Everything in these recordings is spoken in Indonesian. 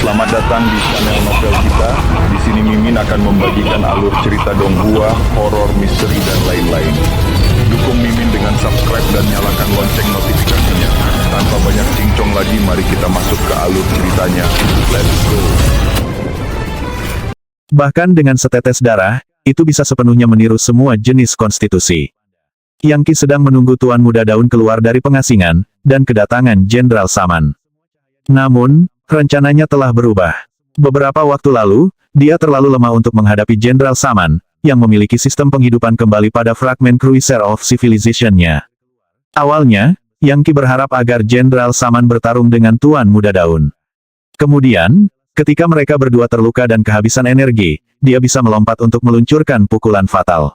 Selamat datang di channel novel kita. Di sini Mimin akan membagikan alur cerita donghua, horor, misteri, dan lain-lain. Dukung Mimin dengan subscribe dan nyalakan lonceng notifikasinya. Tanpa banyak cincong lagi, mari kita masuk ke alur ceritanya. Let's go. Bahkan dengan setetes darah, itu bisa sepenuhnya meniru semua jenis konstitusi. Yang Ki sedang menunggu Tuan Muda Daun keluar dari pengasingan, dan kedatangan Jenderal Saman. Namun, rencananya telah berubah. Beberapa waktu lalu, dia terlalu lemah untuk menghadapi Jenderal Saman, yang memiliki sistem penghidupan kembali pada fragmen Cruiser of Civilization-nya. Awalnya, Yang Ki berharap agar Jenderal Saman bertarung dengan Tuan Muda Daun. Kemudian, ketika mereka berdua terluka dan kehabisan energi, dia bisa melompat untuk meluncurkan pukulan fatal.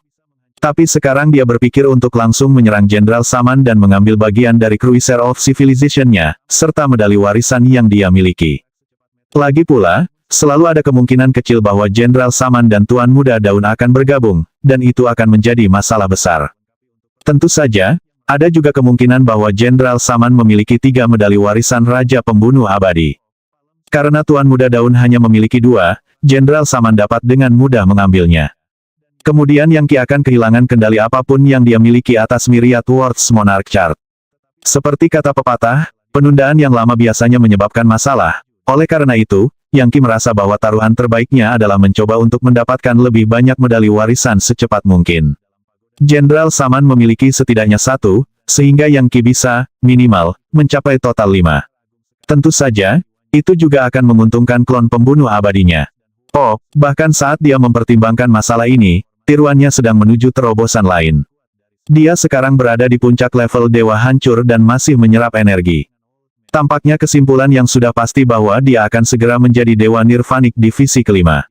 Tapi sekarang dia berpikir untuk langsung menyerang Jenderal Saman dan mengambil bagian dari Cruiser of Civilization-nya, serta medali warisan yang dia miliki. Lagi pula, selalu ada kemungkinan kecil bahwa Jenderal Saman dan Tuan Muda Daun akan bergabung, dan itu akan menjadi masalah besar. Tentu saja, ada juga kemungkinan bahwa Jenderal Saman memiliki 3 medali warisan Raja Pembunuh Abadi. Karena Tuan Muda Daun hanya memiliki 2, Jenderal Saman dapat dengan mudah mengambilnya. Kemudian Yang Ki akan kehilangan kendali apapun yang dia miliki atas Myriad Worlds Monarch Chart. Seperti kata pepatah, penundaan yang lama biasanya menyebabkan masalah. Oleh karena itu, Yang Ki merasa bahwa taruhan terbaiknya adalah mencoba untuk mendapatkan lebih banyak medali warisan secepat mungkin. Jenderal Saman memiliki setidaknya 1, sehingga Yang Ki bisa, minimal, mencapai total 5. Tentu saja, itu juga akan menguntungkan klon pembunuh abadinya. Oh, bahkan saat dia mempertimbangkan masalah ini, tiruannya sedang menuju terobosan lain. Dia sekarang berada di puncak level Dewa Hancur dan masih menyerap energi. Tampaknya kesimpulan yang sudah pasti bahwa dia akan segera menjadi Dewa Nirvanik divisi kelima.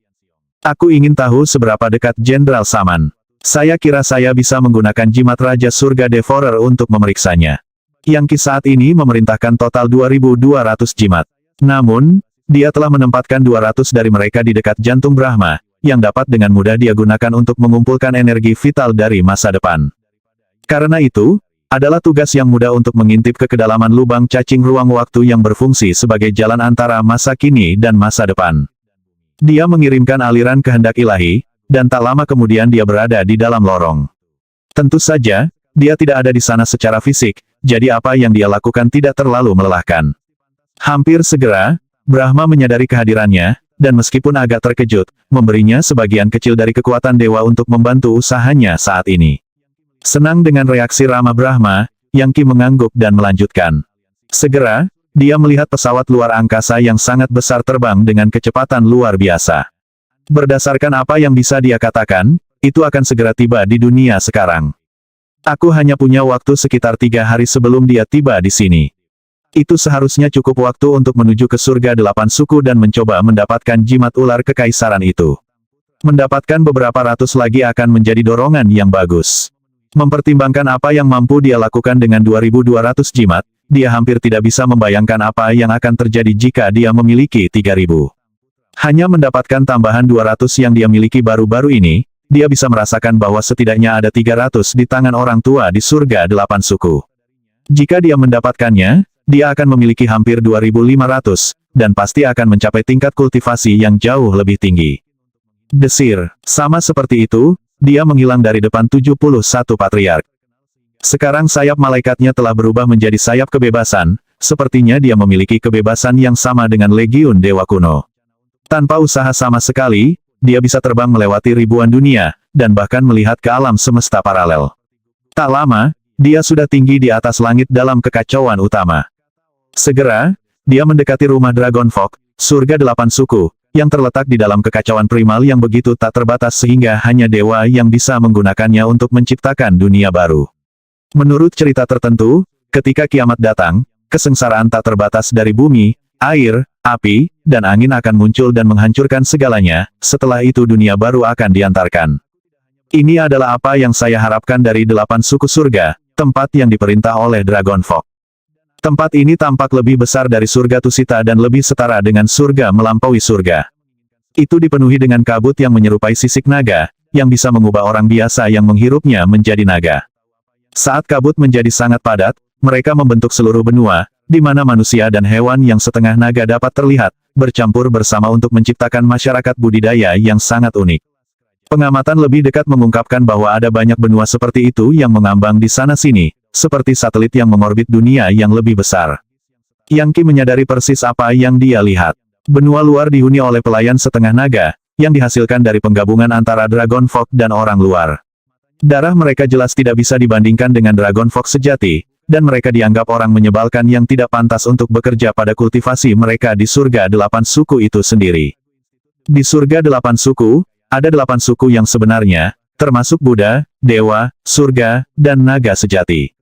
Aku ingin tahu seberapa dekat Jenderal Saman. Saya kira saya bisa menggunakan jimat Raja Surga Devourer untuk memeriksanya. Yang Ki saat ini memerintahkan total 2.200 jimat. Namun, dia telah menempatkan 200 dari mereka di dekat jantung Brahma, yang dapat dengan mudah dia gunakan untuk mengumpulkan energi vital dari masa depan. Karena itu, adalah tugas yang mudah untuk mengintip ke kedalaman lubang cacing ruang waktu yang berfungsi sebagai jalan antara masa kini dan masa depan. Dia mengirimkan aliran kehendak ilahi, dan tak lama kemudian dia berada di dalam lorong. Tentu saja, dia tidak ada di sana secara fisik, jadi apa yang dia lakukan tidak terlalu melelahkan. Hampir segera, Brahma menyadari kehadirannya, dan meskipun agak terkejut, memberinya sebagian kecil dari kekuatan dewa untuk membantu usahanya saat ini. Senang dengan reaksi ramah Brahma, Yang Ki mengangguk dan melanjutkan. Segera, dia melihat pesawat luar angkasa yang sangat besar terbang dengan kecepatan luar biasa. Berdasarkan apa yang bisa dia katakan, itu akan segera tiba di dunia sekarang. Aku hanya punya waktu sekitar 3 hari sebelum dia tiba di sini. Itu seharusnya cukup waktu untuk menuju ke surga 8 suku dan mencoba mendapatkan jimat ular kekaisaran itu. Mendapatkan beberapa ratus lagi akan menjadi dorongan yang bagus. Mempertimbangkan apa yang mampu dia lakukan dengan 2.200 jimat, dia hampir tidak bisa membayangkan apa yang akan terjadi jika dia memiliki 3.000. Hanya mendapatkan tambahan 200 yang dia miliki baru-baru ini, dia bisa merasakan bahwa setidaknya ada 300 di tangan orang tua di surga 8 suku. Jika dia mendapatkannya, dia akan memiliki hampir 2.500, dan pasti akan mencapai tingkat kultivasi yang jauh lebih tinggi. Desir, sama seperti itu, dia menghilang dari depan 71 patriark. Sekarang sayap malaikatnya telah berubah menjadi sayap kebebasan, sepertinya dia memiliki kebebasan yang sama dengan Legiun Dewa Kuno. Tanpa usaha sama sekali, dia bisa terbang melewati ribuan dunia, dan bahkan melihat ke alam semesta paralel. Tak lama, dia sudah tinggi di atas langit dalam kekacauan utama. Segera, dia mendekati rumah Dragon Folk, surga 8 suku, yang terletak di dalam kekacauan primal yang begitu tak terbatas sehingga hanya dewa yang bisa menggunakannya untuk menciptakan dunia baru. Menurut cerita tertentu, ketika kiamat datang, kesengsaraan tak terbatas dari bumi, air, api, dan angin akan muncul dan menghancurkan segalanya, setelah itu dunia baru akan diantarkan. Ini adalah apa yang saya harapkan dari 8 suku surga, tempat yang diperintah oleh Dragon Folk. Tempat ini tampak lebih besar dari surga Tusita dan lebih setara dengan surga melampaui surga. Itu dipenuhi dengan kabut yang menyerupai sisik naga, yang bisa mengubah orang biasa yang menghirupnya menjadi naga. Saat kabut menjadi sangat padat, mereka membentuk seluruh benua, di mana manusia dan hewan yang setengah naga dapat terlihat, bercampur bersama untuk menciptakan masyarakat budidaya yang sangat unik. Pengamatan lebih dekat mengungkapkan bahwa ada banyak benua seperti itu yang mengambang di sana-sini, seperti satelit yang mengorbit dunia yang lebih besar. Yang Qi menyadari persis apa yang dia lihat. Benua luar dihuni oleh pelayan setengah naga, yang dihasilkan dari penggabungan antara Dragon Folk dan orang luar. Darah mereka jelas tidak bisa dibandingkan dengan Dragon Folk sejati, dan mereka dianggap orang menyebalkan yang tidak pantas untuk bekerja pada kultivasi mereka di surga 8 suku itu sendiri. Di surga 8 suku, ada 8 suku yang sebenarnya, termasuk Buddha, Dewa, Surga, dan Naga sejati.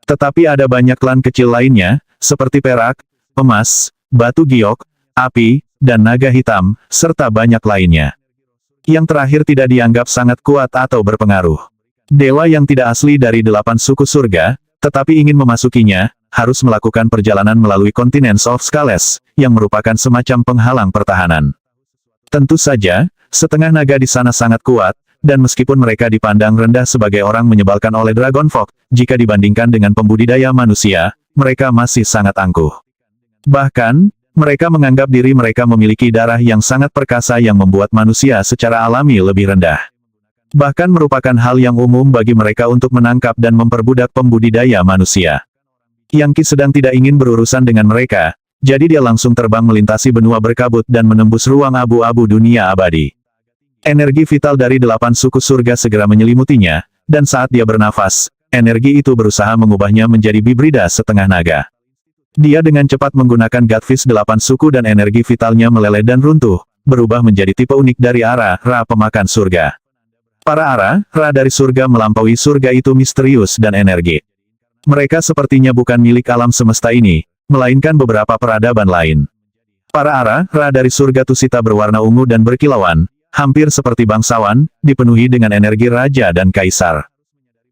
Tetapi ada banyak klan kecil lainnya, seperti perak, emas, batu giok, api, dan naga hitam, serta banyak lainnya. Yang terakhir tidak dianggap sangat kuat atau berpengaruh. Dewa yang tidak asli dari 8 suku surga, tetapi ingin memasukinya, harus melakukan perjalanan melalui Continents of Scales, yang merupakan semacam penghalang pertahanan. Tentu saja, setengah naga di sana sangat kuat, dan meskipun mereka dipandang rendah sebagai orang menyebalkan oleh Dragon Folk, jika dibandingkan dengan pembudidaya manusia, mereka masih sangat angkuh. Bahkan, mereka menganggap diri mereka memiliki darah yang sangat perkasa yang membuat manusia secara alami lebih rendah. Bahkan merupakan hal yang umum bagi mereka untuk menangkap dan memperbudak pembudidaya manusia. Yang Qi sedang tidak ingin berurusan dengan mereka, jadi dia langsung terbang melintasi benua berkabut dan menembus ruang abu-abu dunia abadi. Energi vital dari 8 suku surga segera menyelimutinya, dan saat dia bernafas, energi itu berusaha mengubahnya menjadi bibrida setengah naga. Dia dengan cepat menggunakan Godfish 8 suku dan energi vitalnya meleleh dan runtuh, berubah menjadi tipe unik dari Ara, Ra pemakan surga. Para Ara, Ra dari surga melampaui surga itu misterius dan energi. Mereka sepertinya bukan milik alam semesta ini, melainkan beberapa peradaban lain. Para Ara, Ra dari surga Tusita berwarna ungu dan berkilauan, hampir seperti bangsawan, dipenuhi dengan energi raja dan kaisar.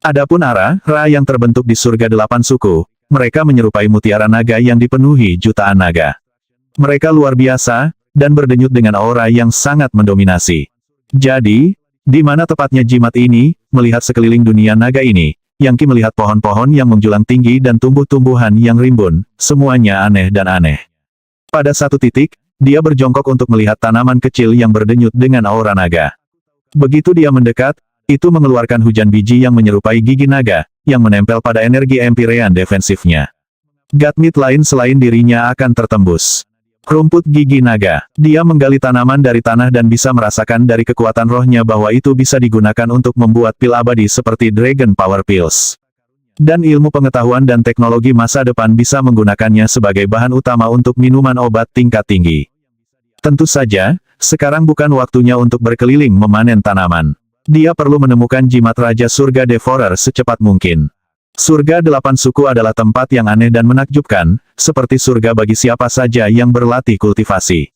Adapun Ara, Ra yang terbentuk di surga 8 suku, mereka menyerupai mutiara naga yang dipenuhi jutaan naga. Mereka luar biasa, dan berdenyut dengan aura yang sangat mendominasi. Jadi, di mana tepatnya jimat ini, melihat sekeliling dunia naga ini, Yang Qi melihat pohon-pohon yang menjulang tinggi dan tumbuh-tumbuhan yang rimbun, semuanya aneh dan aneh. Pada satu titik, dia berjongkok untuk melihat tanaman kecil yang berdenyut dengan aura naga. Begitu dia mendekat, itu mengeluarkan hujan biji yang menyerupai gigi naga, yang menempel pada energi Empyrean defensifnya. Godmeat lain selain dirinya akan tertembus. Rumput gigi naga. Dia menggali tanaman dari tanah dan bisa merasakan dari kekuatan rohnya bahwa itu bisa digunakan untuk membuat pil abadi seperti Dragon Power Pills. Dan ilmu pengetahuan dan teknologi masa depan bisa menggunakannya sebagai bahan utama untuk minuman obat tingkat tinggi. Tentu saja, sekarang bukan waktunya untuk berkeliling memanen tanaman. Dia perlu menemukan jimat Raja Surga Devourer secepat mungkin. Surga 8 suku adalah tempat yang aneh dan menakjubkan, seperti surga bagi siapa saja yang berlatih kultivasi.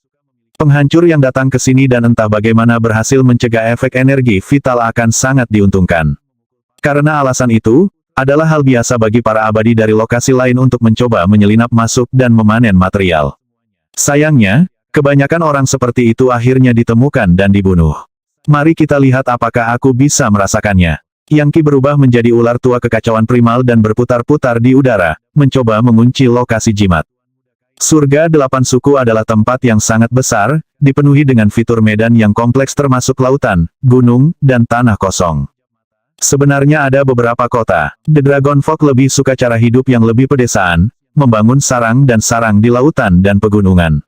Penghancur yang datang ke sini dan entah bagaimana berhasil mencegah efek energi vital akan sangat diuntungkan. Karena alasan itu, adalah hal biasa bagi para abadi dari lokasi lain untuk mencoba menyelinap masuk dan memanen material. Sayangnya, kebanyakan orang seperti itu akhirnya ditemukan dan dibunuh. Mari kita lihat apakah aku bisa merasakannya. Yang Qi berubah menjadi ular tua kekacauan primal dan berputar-putar di udara, mencoba mengunci lokasi jimat. Surga 8 suku adalah tempat yang sangat besar, dipenuhi dengan fitur medan yang kompleks termasuk lautan, gunung, dan tanah kosong. Sebenarnya ada beberapa kota. The Dragon Folk lebih suka cara hidup yang lebih pedesaan, membangun sarang dan sarang di lautan dan pegunungan.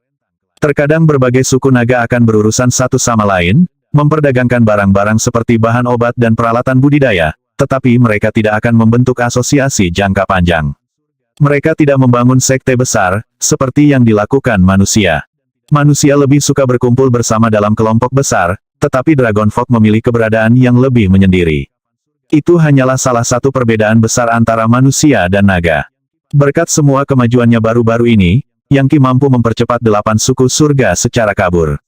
Terkadang berbagai suku naga akan berurusan satu sama lain, memperdagangkan barang-barang seperti bahan obat dan peralatan budidaya, tetapi mereka tidak akan membentuk asosiasi jangka panjang. Mereka tidak membangun sekte besar, seperti yang dilakukan manusia. Manusia lebih suka berkumpul bersama dalam kelompok besar, tetapi Dragon Folk memilih keberadaan yang lebih menyendiri. Itu hanyalah salah satu perbedaan besar antara manusia dan naga. Berkat semua kemajuannya baru-baru ini, Yang Qi mampu mempercepat 8 suku surga secara kabur.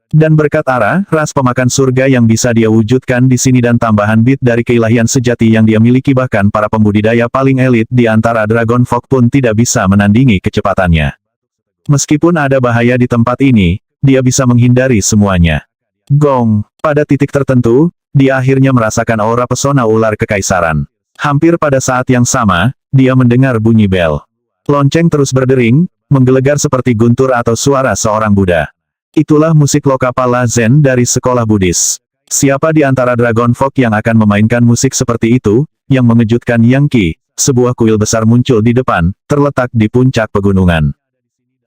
Dan berkat Ara, ras pemakan surga yang bisa dia wujudkan di sini dan tambahan bit dari keilahian sejati yang dia miliki, bahkan para pembudidaya paling elit di antara Dragon Folk pun tidak bisa menandingi kecepatannya. Meskipun ada bahaya di tempat ini, dia bisa menghindari semuanya. Gong, pada titik tertentu, dia akhirnya merasakan aura pesona ular kekaisaran. Hampir pada saat yang sama, dia mendengar bunyi bel. Lonceng terus berdering, menggelegar seperti guntur atau suara seorang Buddha. Itulah musik Lokapala Zen dari sekolah Buddhis. Siapa di antara Dragon Folk yang akan memainkan musik seperti itu? Yang mengejutkan Yang Qi, sebuah kuil besar muncul di depan, terletak di puncak pegunungan.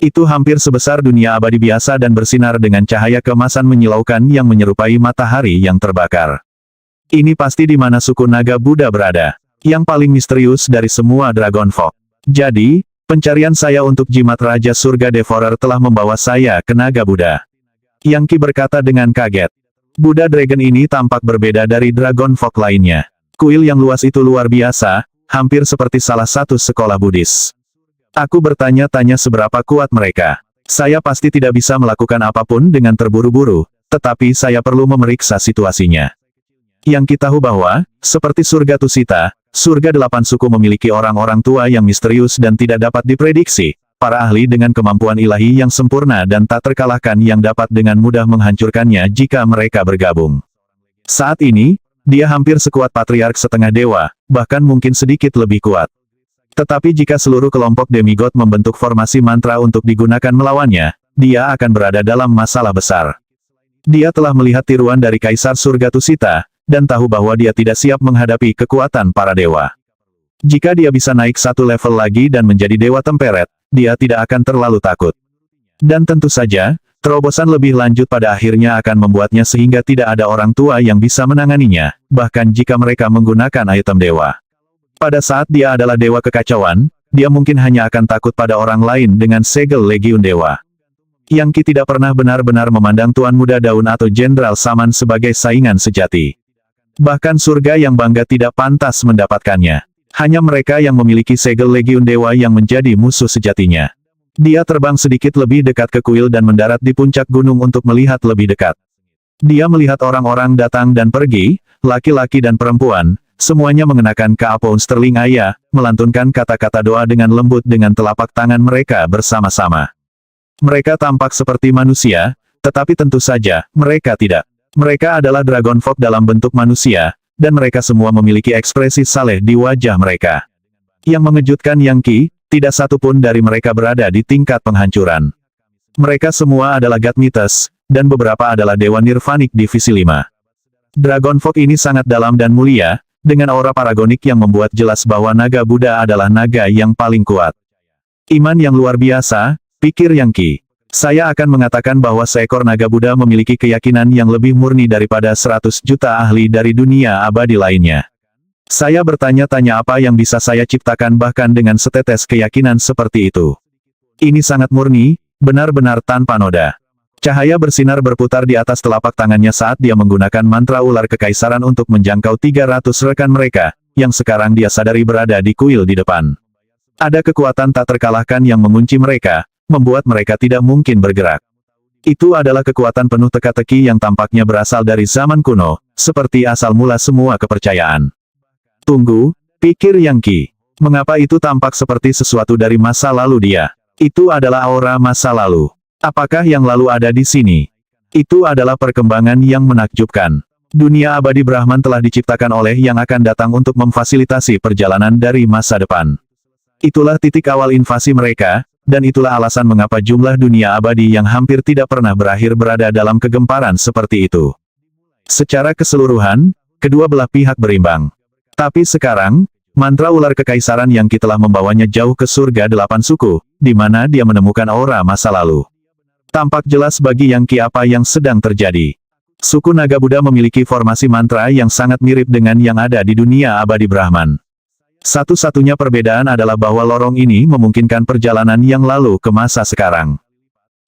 Itu hampir sebesar dunia abadi biasa dan bersinar dengan cahaya keemasan menyilaukan yang menyerupai matahari yang terbakar. Ini pasti di mana suku naga Buddha berada. Yang paling misterius dari semua Dragon Folk. Jadi, pencarian saya untuk jimat Raja Surga Devourer telah membawa saya ke naga Buddha. Yang Qi berkata dengan kaget. Buddha Dragon ini tampak berbeda dari Dragon Folk lainnya. Kuil yang luas itu luar biasa, hampir seperti salah satu sekolah Buddhis. Aku bertanya-tanya seberapa kuat mereka. Saya pasti tidak bisa melakukan apapun dengan terburu-buru, tetapi saya perlu memeriksa situasinya. Yang kita tahu bahwa, seperti surga Tusita, surga 8 suku memiliki orang-orang tua yang misterius dan tidak dapat diprediksi, para ahli dengan kemampuan ilahi yang sempurna dan tak terkalahkan yang dapat dengan mudah menghancurkannya jika mereka bergabung. Saat ini, dia hampir sekuat Patriark setengah dewa, bahkan mungkin sedikit lebih kuat. Tetapi jika seluruh kelompok demigod membentuk formasi mantra untuk digunakan melawannya, dia akan berada dalam masalah besar. Dia telah melihat tiruan dari Kaisar Surga Tusita, dan tahu bahwa dia tidak siap menghadapi kekuatan para dewa. Jika dia bisa naik satu level lagi dan menjadi dewa temperet, dia tidak akan terlalu takut. Dan tentu saja, terobosan lebih lanjut pada akhirnya akan membuatnya sehingga tidak ada orang tua yang bisa menanganinya, bahkan jika mereka menggunakan item dewa. Pada saat dia adalah dewa kekacauan, dia mungkin hanya akan takut pada orang lain dengan segel legiun dewa. Yang Qi tidak pernah benar-benar memandang Tuan Muda Daun atau Jenderal Saman sebagai saingan sejati. Bahkan surga yang bangga tidak pantas mendapatkannya. Hanya mereka yang memiliki segel legiun dewa yang menjadi musuh sejatinya. Dia terbang sedikit lebih dekat ke kuil dan mendarat di puncak gunung untuk melihat lebih dekat. Dia melihat orang-orang datang dan pergi, laki-laki dan perempuan, semuanya mengenakan keapoun sterling ayah, melantunkan kata-kata doa dengan lembut dengan telapak tangan mereka bersama-sama. Mereka tampak seperti manusia, tetapi tentu saja, mereka tidak. Mereka adalah Dragon Folk dalam bentuk manusia, dan mereka semua memiliki ekspresi saleh di wajah mereka. Yang mengejutkan Yang Qi, tidak satu pun dari mereka berada di tingkat penghancuran. Mereka semua adalah God Mites, dan beberapa adalah Dewa Nirvanik Divisi 5. Dragon Folk ini sangat dalam dan mulia, dengan aura paragonik yang membuat jelas bahwa naga Buddha adalah naga yang paling kuat. Iman yang luar biasa, pikir Yang Qi. Saya akan mengatakan bahwa seekor naga Buddha memiliki keyakinan yang lebih murni daripada 100 juta ahli dari dunia abadi lainnya. Saya bertanya-tanya apa yang bisa saya ciptakan bahkan dengan setetes keyakinan seperti itu. Ini sangat murni, benar-benar tanpa noda. Cahaya bersinar berputar di atas telapak tangannya saat dia menggunakan mantra ular kekaisaran untuk menjangkau 300 rekan mereka, yang sekarang dia sadari berada di kuil di depan. Ada kekuatan tak terkalahkan yang mengunci mereka, membuat mereka tidak mungkin bergerak. Itu adalah kekuatan penuh teka-teki yang tampaknya berasal dari zaman kuno, seperti asal mula semua kepercayaan. Tunggu, pikir Yang Qi. Mengapa itu tampak seperti sesuatu dari masa lalu dia? Itu adalah aura masa lalu. Apakah yang lalu ada di sini? Itu adalah perkembangan yang menakjubkan. Dunia abadi Brahman telah diciptakan oleh yang akan datang untuk memfasilitasi perjalanan dari masa depan. Itulah titik awal invasi mereka, dan itulah alasan mengapa jumlah dunia abadi yang hampir tidak pernah berakhir berada dalam kegemparan seperti itu. Secara keseluruhan, kedua belah pihak berimbang. Tapi sekarang, mantra ular kekaisaran Yang Qi telah membawanya jauh ke surga 8 suku, di mana dia menemukan aura masa lalu. Tampak jelas bagi Yang Qi apa yang sedang terjadi. Suku naga Buddha memiliki formasi mantra yang sangat mirip dengan yang ada di dunia abadi Brahman. Satu-satunya perbedaan adalah bahwa lorong ini memungkinkan perjalanan yang lalu ke masa sekarang.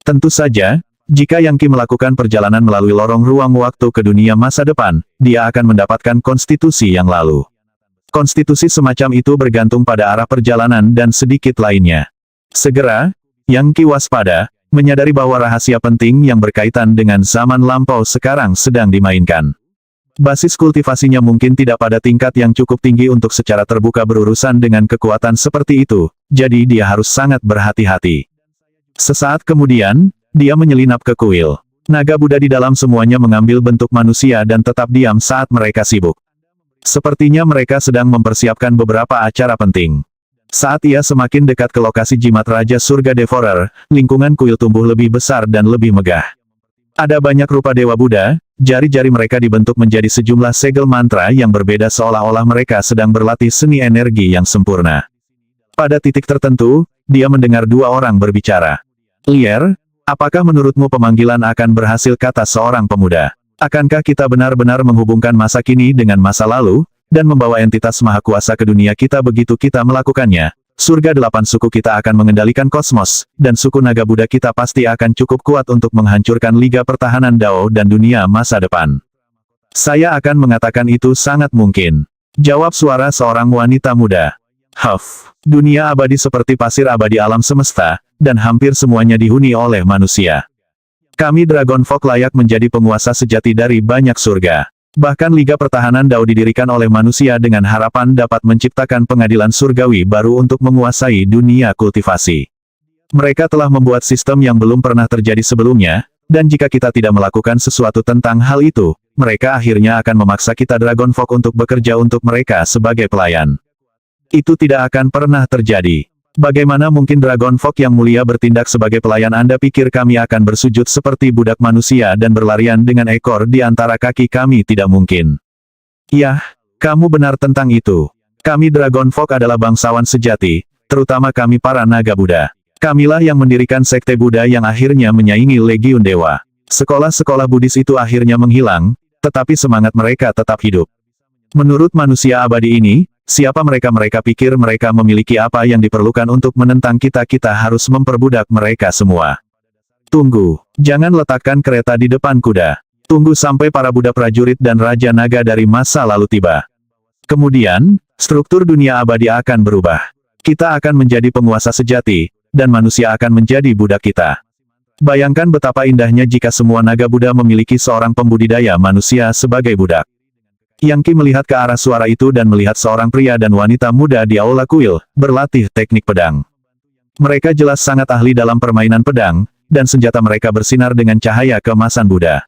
Tentu saja, jika Yang Qi melakukan perjalanan melalui lorong ruang waktu ke dunia masa depan, dia akan mendapatkan konstitusi yang lalu. Konstitusi semacam itu bergantung pada arah perjalanan dan sedikit lainnya. Segera, Yang Qi waspada, menyadari bahwa rahasia penting yang berkaitan dengan zaman lampau sekarang sedang dimainkan. Basis kultivasinya mungkin tidak pada tingkat yang cukup tinggi untuk secara terbuka berurusan dengan kekuatan seperti itu, jadi dia harus sangat berhati-hati. Sesaat kemudian, dia menyelinap ke kuil. Naga Buddha di dalam semuanya mengambil bentuk manusia dan tetap diam saat mereka sibuk. Sepertinya mereka sedang mempersiapkan beberapa acara penting. Saat ia semakin dekat ke lokasi jimat Raja Surga Devourer, lingkungan kuil tumbuh lebih besar dan lebih megah. Ada banyak rupa Dewa Buddha, jari-jari mereka dibentuk menjadi sejumlah segel mantra yang berbeda seolah-olah mereka sedang berlatih seni energi yang sempurna. Pada titik tertentu, dia mendengar dua orang berbicara. "Lier, apakah menurutmu pemanggilan akan berhasil?" kata seorang pemuda. "Akankah kita benar-benar menghubungkan masa kini dengan masa lalu, dan membawa entitas maha kuasa ke dunia kita? Begitu kita melakukannya, surga 8 suku kita akan mengendalikan kosmos, dan suku naga Buddha kita pasti akan cukup kuat untuk menghancurkan Liga Pertahanan Dao dan dunia masa depan." "Saya akan mengatakan itu sangat mungkin," jawab suara seorang wanita muda. Dunia abadi seperti pasir abadi alam semesta, dan hampir semuanya dihuni oleh manusia. Kami Dragon Folk layak menjadi penguasa sejati dari banyak surga. Bahkan Liga Pertahanan Dao didirikan oleh manusia dengan harapan dapat menciptakan pengadilan surgawi baru untuk menguasai dunia kultivasi. Mereka telah membuat sistem yang belum pernah terjadi sebelumnya, dan jika kita tidak melakukan sesuatu tentang hal itu, mereka akhirnya akan memaksa kita Dragon Folk untuk bekerja untuk mereka sebagai pelayan. Itu tidak akan pernah terjadi. Bagaimana mungkin Dragon Folk yang mulia bertindak sebagai pelayan? Anda pikir kami akan bersujud seperti budak manusia dan berlarian dengan ekor di antara kaki kami? Tidak mungkin. Yah, kamu benar tentang itu. Kami Dragon Folk adalah bangsawan sejati, terutama kami para naga Buddha. Kamilah yang mendirikan sekte Buddha yang akhirnya menyaingi Legiun Dewa. Sekolah-sekolah Buddhis itu akhirnya menghilang, tetapi semangat mereka tetap hidup. Menurut manusia abadi ini, siapa mereka? Mereka pikir mereka memiliki apa yang diperlukan untuk menentang kita? Kita harus memperbudak mereka semua. Tunggu, jangan letakkan kereta di depan kuda. Tunggu sampai para Buddha prajurit dan Raja Naga dari masa lalu tiba. Kemudian, struktur dunia abadi akan berubah. Kita akan menjadi penguasa sejati, dan manusia akan menjadi budak kita. Bayangkan betapa indahnya jika semua naga Buddha memiliki seorang pembudidaya manusia sebagai budak. Yang Qi melihat ke arah suara itu dan melihat seorang pria dan wanita muda di aula kuil, berlatih teknik pedang. Mereka jelas sangat ahli dalam permainan pedang, dan senjata mereka bersinar dengan cahaya keemasan Buddha.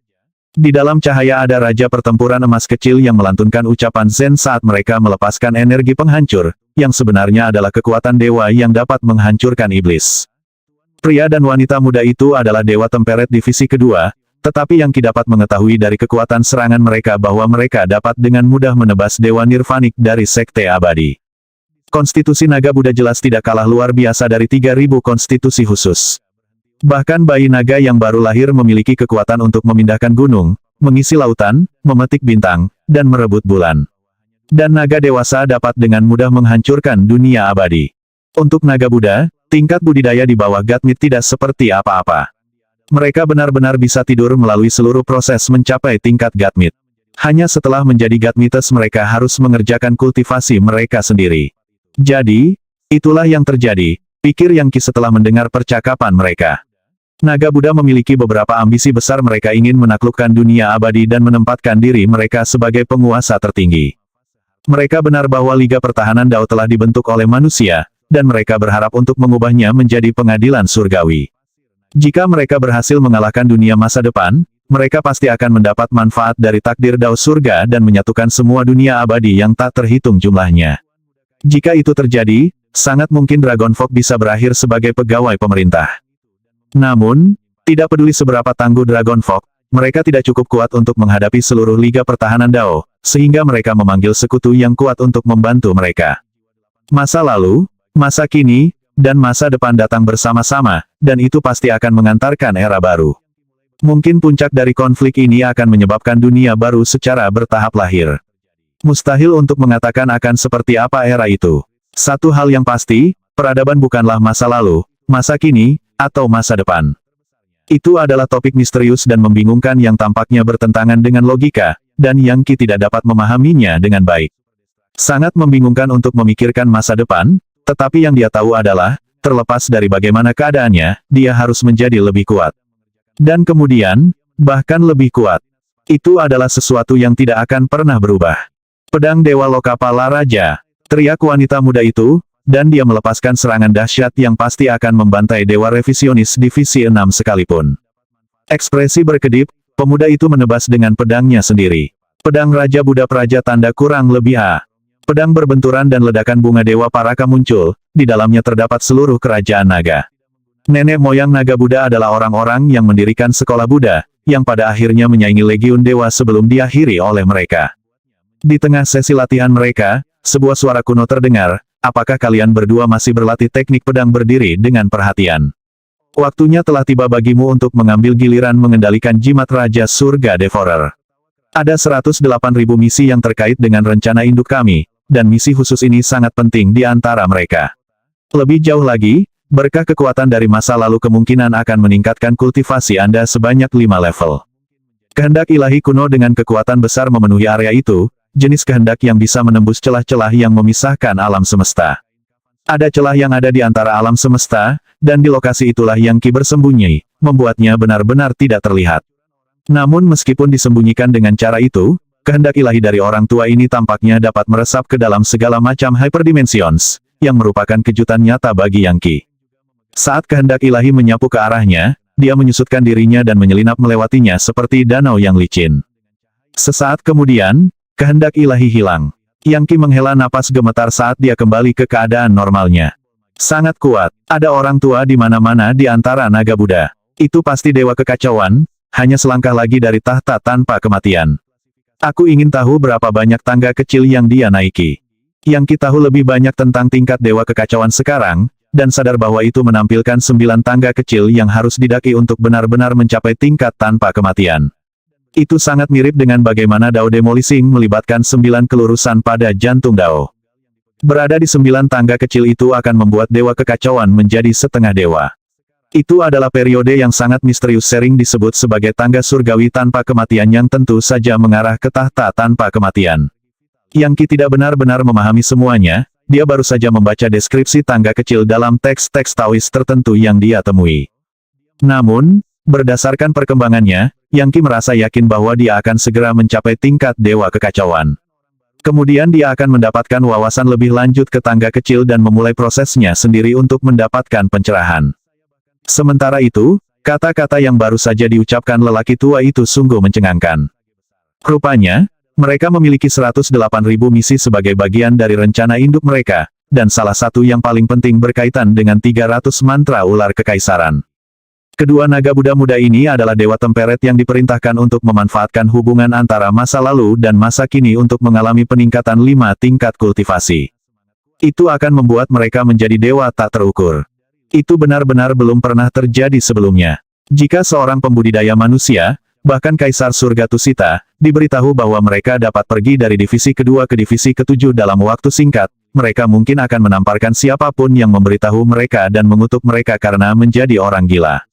Di dalam cahaya ada Raja Pertempuran Emas kecil yang melantunkan ucapan Zen saat mereka melepaskan energi penghancur, yang sebenarnya adalah kekuatan dewa yang dapat menghancurkan iblis. Pria dan wanita muda itu adalah Dewa Temperet Divisi Kedua, tetapi yang Qi dapat mengetahui dari kekuatan serangan mereka bahwa mereka dapat dengan mudah menebas Dewa Nirvanik dari Sekte Abadi. Konstitusi naga Buddha jelas tidak kalah luar biasa dari 3.000 konstitusi khusus. Bahkan bayi naga yang baru lahir memiliki kekuatan untuk memindahkan gunung, mengisi lautan, memetik bintang, dan merebut bulan. Dan naga dewasa dapat dengan mudah menghancurkan dunia abadi. Untuk naga Buddha, tingkat budidaya di bawah Gatmit tidak seperti apa-apa. Mereka benar-benar bisa tidur melalui seluruh proses mencapai tingkat Gatmit. Hanya setelah menjadi Gatmites mereka harus mengerjakan kultivasi mereka sendiri. Jadi, itulah yang terjadi, pikir Yang Qi setelah mendengar percakapan mereka. Naga Buddha memiliki beberapa ambisi besar. Mereka ingin menaklukkan dunia abadi dan menempatkan diri mereka sebagai penguasa tertinggi. Mereka benar bahwa Liga Pertahanan Dao telah dibentuk oleh manusia, dan mereka berharap untuk mengubahnya menjadi pengadilan surgawi. Jika mereka berhasil mengalahkan dunia masa depan, mereka pasti akan mendapat manfaat dari takdir Dao surga dan menyatukan semua dunia abadi yang tak terhitung jumlahnya. Jika itu terjadi, sangat mungkin Dragon Folk bisa berakhir sebagai pegawai pemerintah. Namun, tidak peduli seberapa tangguh Dragon Folk, mereka tidak cukup kuat untuk menghadapi seluruh Liga Pertahanan Dao, sehingga mereka memanggil sekutu yang kuat untuk membantu mereka. Masa lalu, masa kini, dan masa depan datang bersama-sama, dan itu pasti akan mengantarkan era baru. Mungkin puncak dari konflik ini akan menyebabkan dunia baru secara bertahap lahir. Mustahil untuk mengatakan akan seperti apa era itu. Satu hal yang pasti, peradaban bukanlah masa lalu, masa kini, atau masa depan. Itu adalah topik misterius dan membingungkan yang tampaknya bertentangan dengan logika, dan Yang Qi tidak dapat memahaminya dengan baik. Sangat membingungkan untuk memikirkan masa depan, tetapi yang dia tahu adalah, terlepas dari bagaimana keadaannya, dia harus menjadi lebih kuat. Dan kemudian, bahkan lebih kuat. Itu adalah sesuatu yang tidak akan pernah berubah. Pedang Dewa Lokapala Raja, teriak wanita muda itu, dan dia melepaskan serangan dahsyat yang pasti akan membantai Dewa Revisionis Divisi 6 sekalipun. Ekspresi berkedip, pemuda itu menebas dengan pedangnya sendiri. Pedang Raja Buddha Praja tanda kurang lebih A. Pedang berbenturan dan ledakan bunga Dewa Paraka muncul, di dalamnya terdapat seluruh kerajaan naga. Nenek moyang naga Buddha adalah orang-orang yang mendirikan sekolah Buddha, yang pada akhirnya menyaingi legiun dewa sebelum diakhiri oleh mereka. Di tengah sesi latihan mereka, sebuah suara kuno terdengar, apakah kalian berdua masih berlatih teknik pedang berdiri dengan perhatian? Waktunya telah tiba bagimu untuk mengambil giliran mengendalikan jimat Raja Surga Devourer. Ada 108.000 misi yang terkait dengan rencana induk kami, dan misi khusus ini sangat penting di antara mereka. Lebih jauh lagi, berkah kekuatan dari masa lalu kemungkinan akan meningkatkan kultivasi Anda sebanyak 5 level. Kehendak ilahi kuno dengan kekuatan besar memenuhi area itu, jenis kehendak yang bisa menembus celah-celah yang memisahkan alam semesta. Ada celah yang ada di antara alam semesta, dan di lokasi itulah yang Ki bersembunyi, membuatnya benar-benar tidak terlihat. Namun meskipun disembunyikan dengan cara itu, kehendak ilahi dari orang tua ini tampaknya dapat meresap ke dalam segala macam hyperdimensions, yang merupakan kejutan nyata bagi Yang Qi. Saat kehendak ilahi menyapu ke arahnya, dia menyusutkan dirinya dan menyelinap melewatinya seperti danau yang licin. Sesaat kemudian, kehendak ilahi hilang. Yang Qi menghela napas gemetar saat dia kembali ke keadaan normalnya. Sangat kuat, ada orang tua di mana-mana di antara naga Buddha. Itu pasti dewa kekacauan, hanya selangkah lagi dari tahta tanpa kematian. Aku ingin tahu berapa banyak tangga kecil yang dia naiki. Yang Qi tahu lebih banyak tentang tingkat dewa kekacauan sekarang, dan sadar bahwa itu menampilkan 9 tangga kecil yang harus didaki untuk benar-benar mencapai tingkat tanpa kematian. Itu sangat mirip dengan bagaimana Dao Demolishing melibatkan 9 kelurusan pada jantung Dao. Berada di 9 tangga kecil itu akan membuat dewa kekacauan menjadi setengah dewa. Itu adalah periode yang sangat misterius, sering disebut sebagai tangga surgawi tanpa kematian yang tentu saja mengarah ke tahta tanpa kematian. Yang Qi tidak benar-benar memahami semuanya, dia baru saja membaca deskripsi tangga kecil dalam teks-teks Taois tertentu yang dia temui. Namun, berdasarkan perkembangannya, Yang Qi merasa yakin bahwa dia akan segera mencapai tingkat dewa kekacauan. Kemudian dia akan mendapatkan wawasan lebih lanjut ke tangga kecil dan memulai prosesnya sendiri untuk mendapatkan pencerahan. Sementara itu, kata-kata yang baru saja diucapkan lelaki tua itu sungguh mencengangkan. Rupanya, mereka memiliki 108.000 misi sebagai bagian dari rencana induk mereka, dan salah satu yang paling penting berkaitan dengan 300 mantra ular kekaisaran. Kedua naga Buddha muda ini adalah dewa temperet yang diperintahkan untuk memanfaatkan hubungan antara masa lalu dan masa kini untuk mengalami peningkatan 5 tingkat kultivasi. Itu akan membuat mereka menjadi dewa tak terukur. Itu benar-benar belum pernah terjadi sebelumnya. Jika seorang pembudidaya manusia, bahkan Kaisar Surga Tusita, diberitahu bahwa mereka dapat pergi dari divisi kedua ke divisi ketujuh dalam waktu singkat, mereka mungkin akan menamparkan siapapun yang memberitahu mereka dan mengutuk mereka karena menjadi orang gila.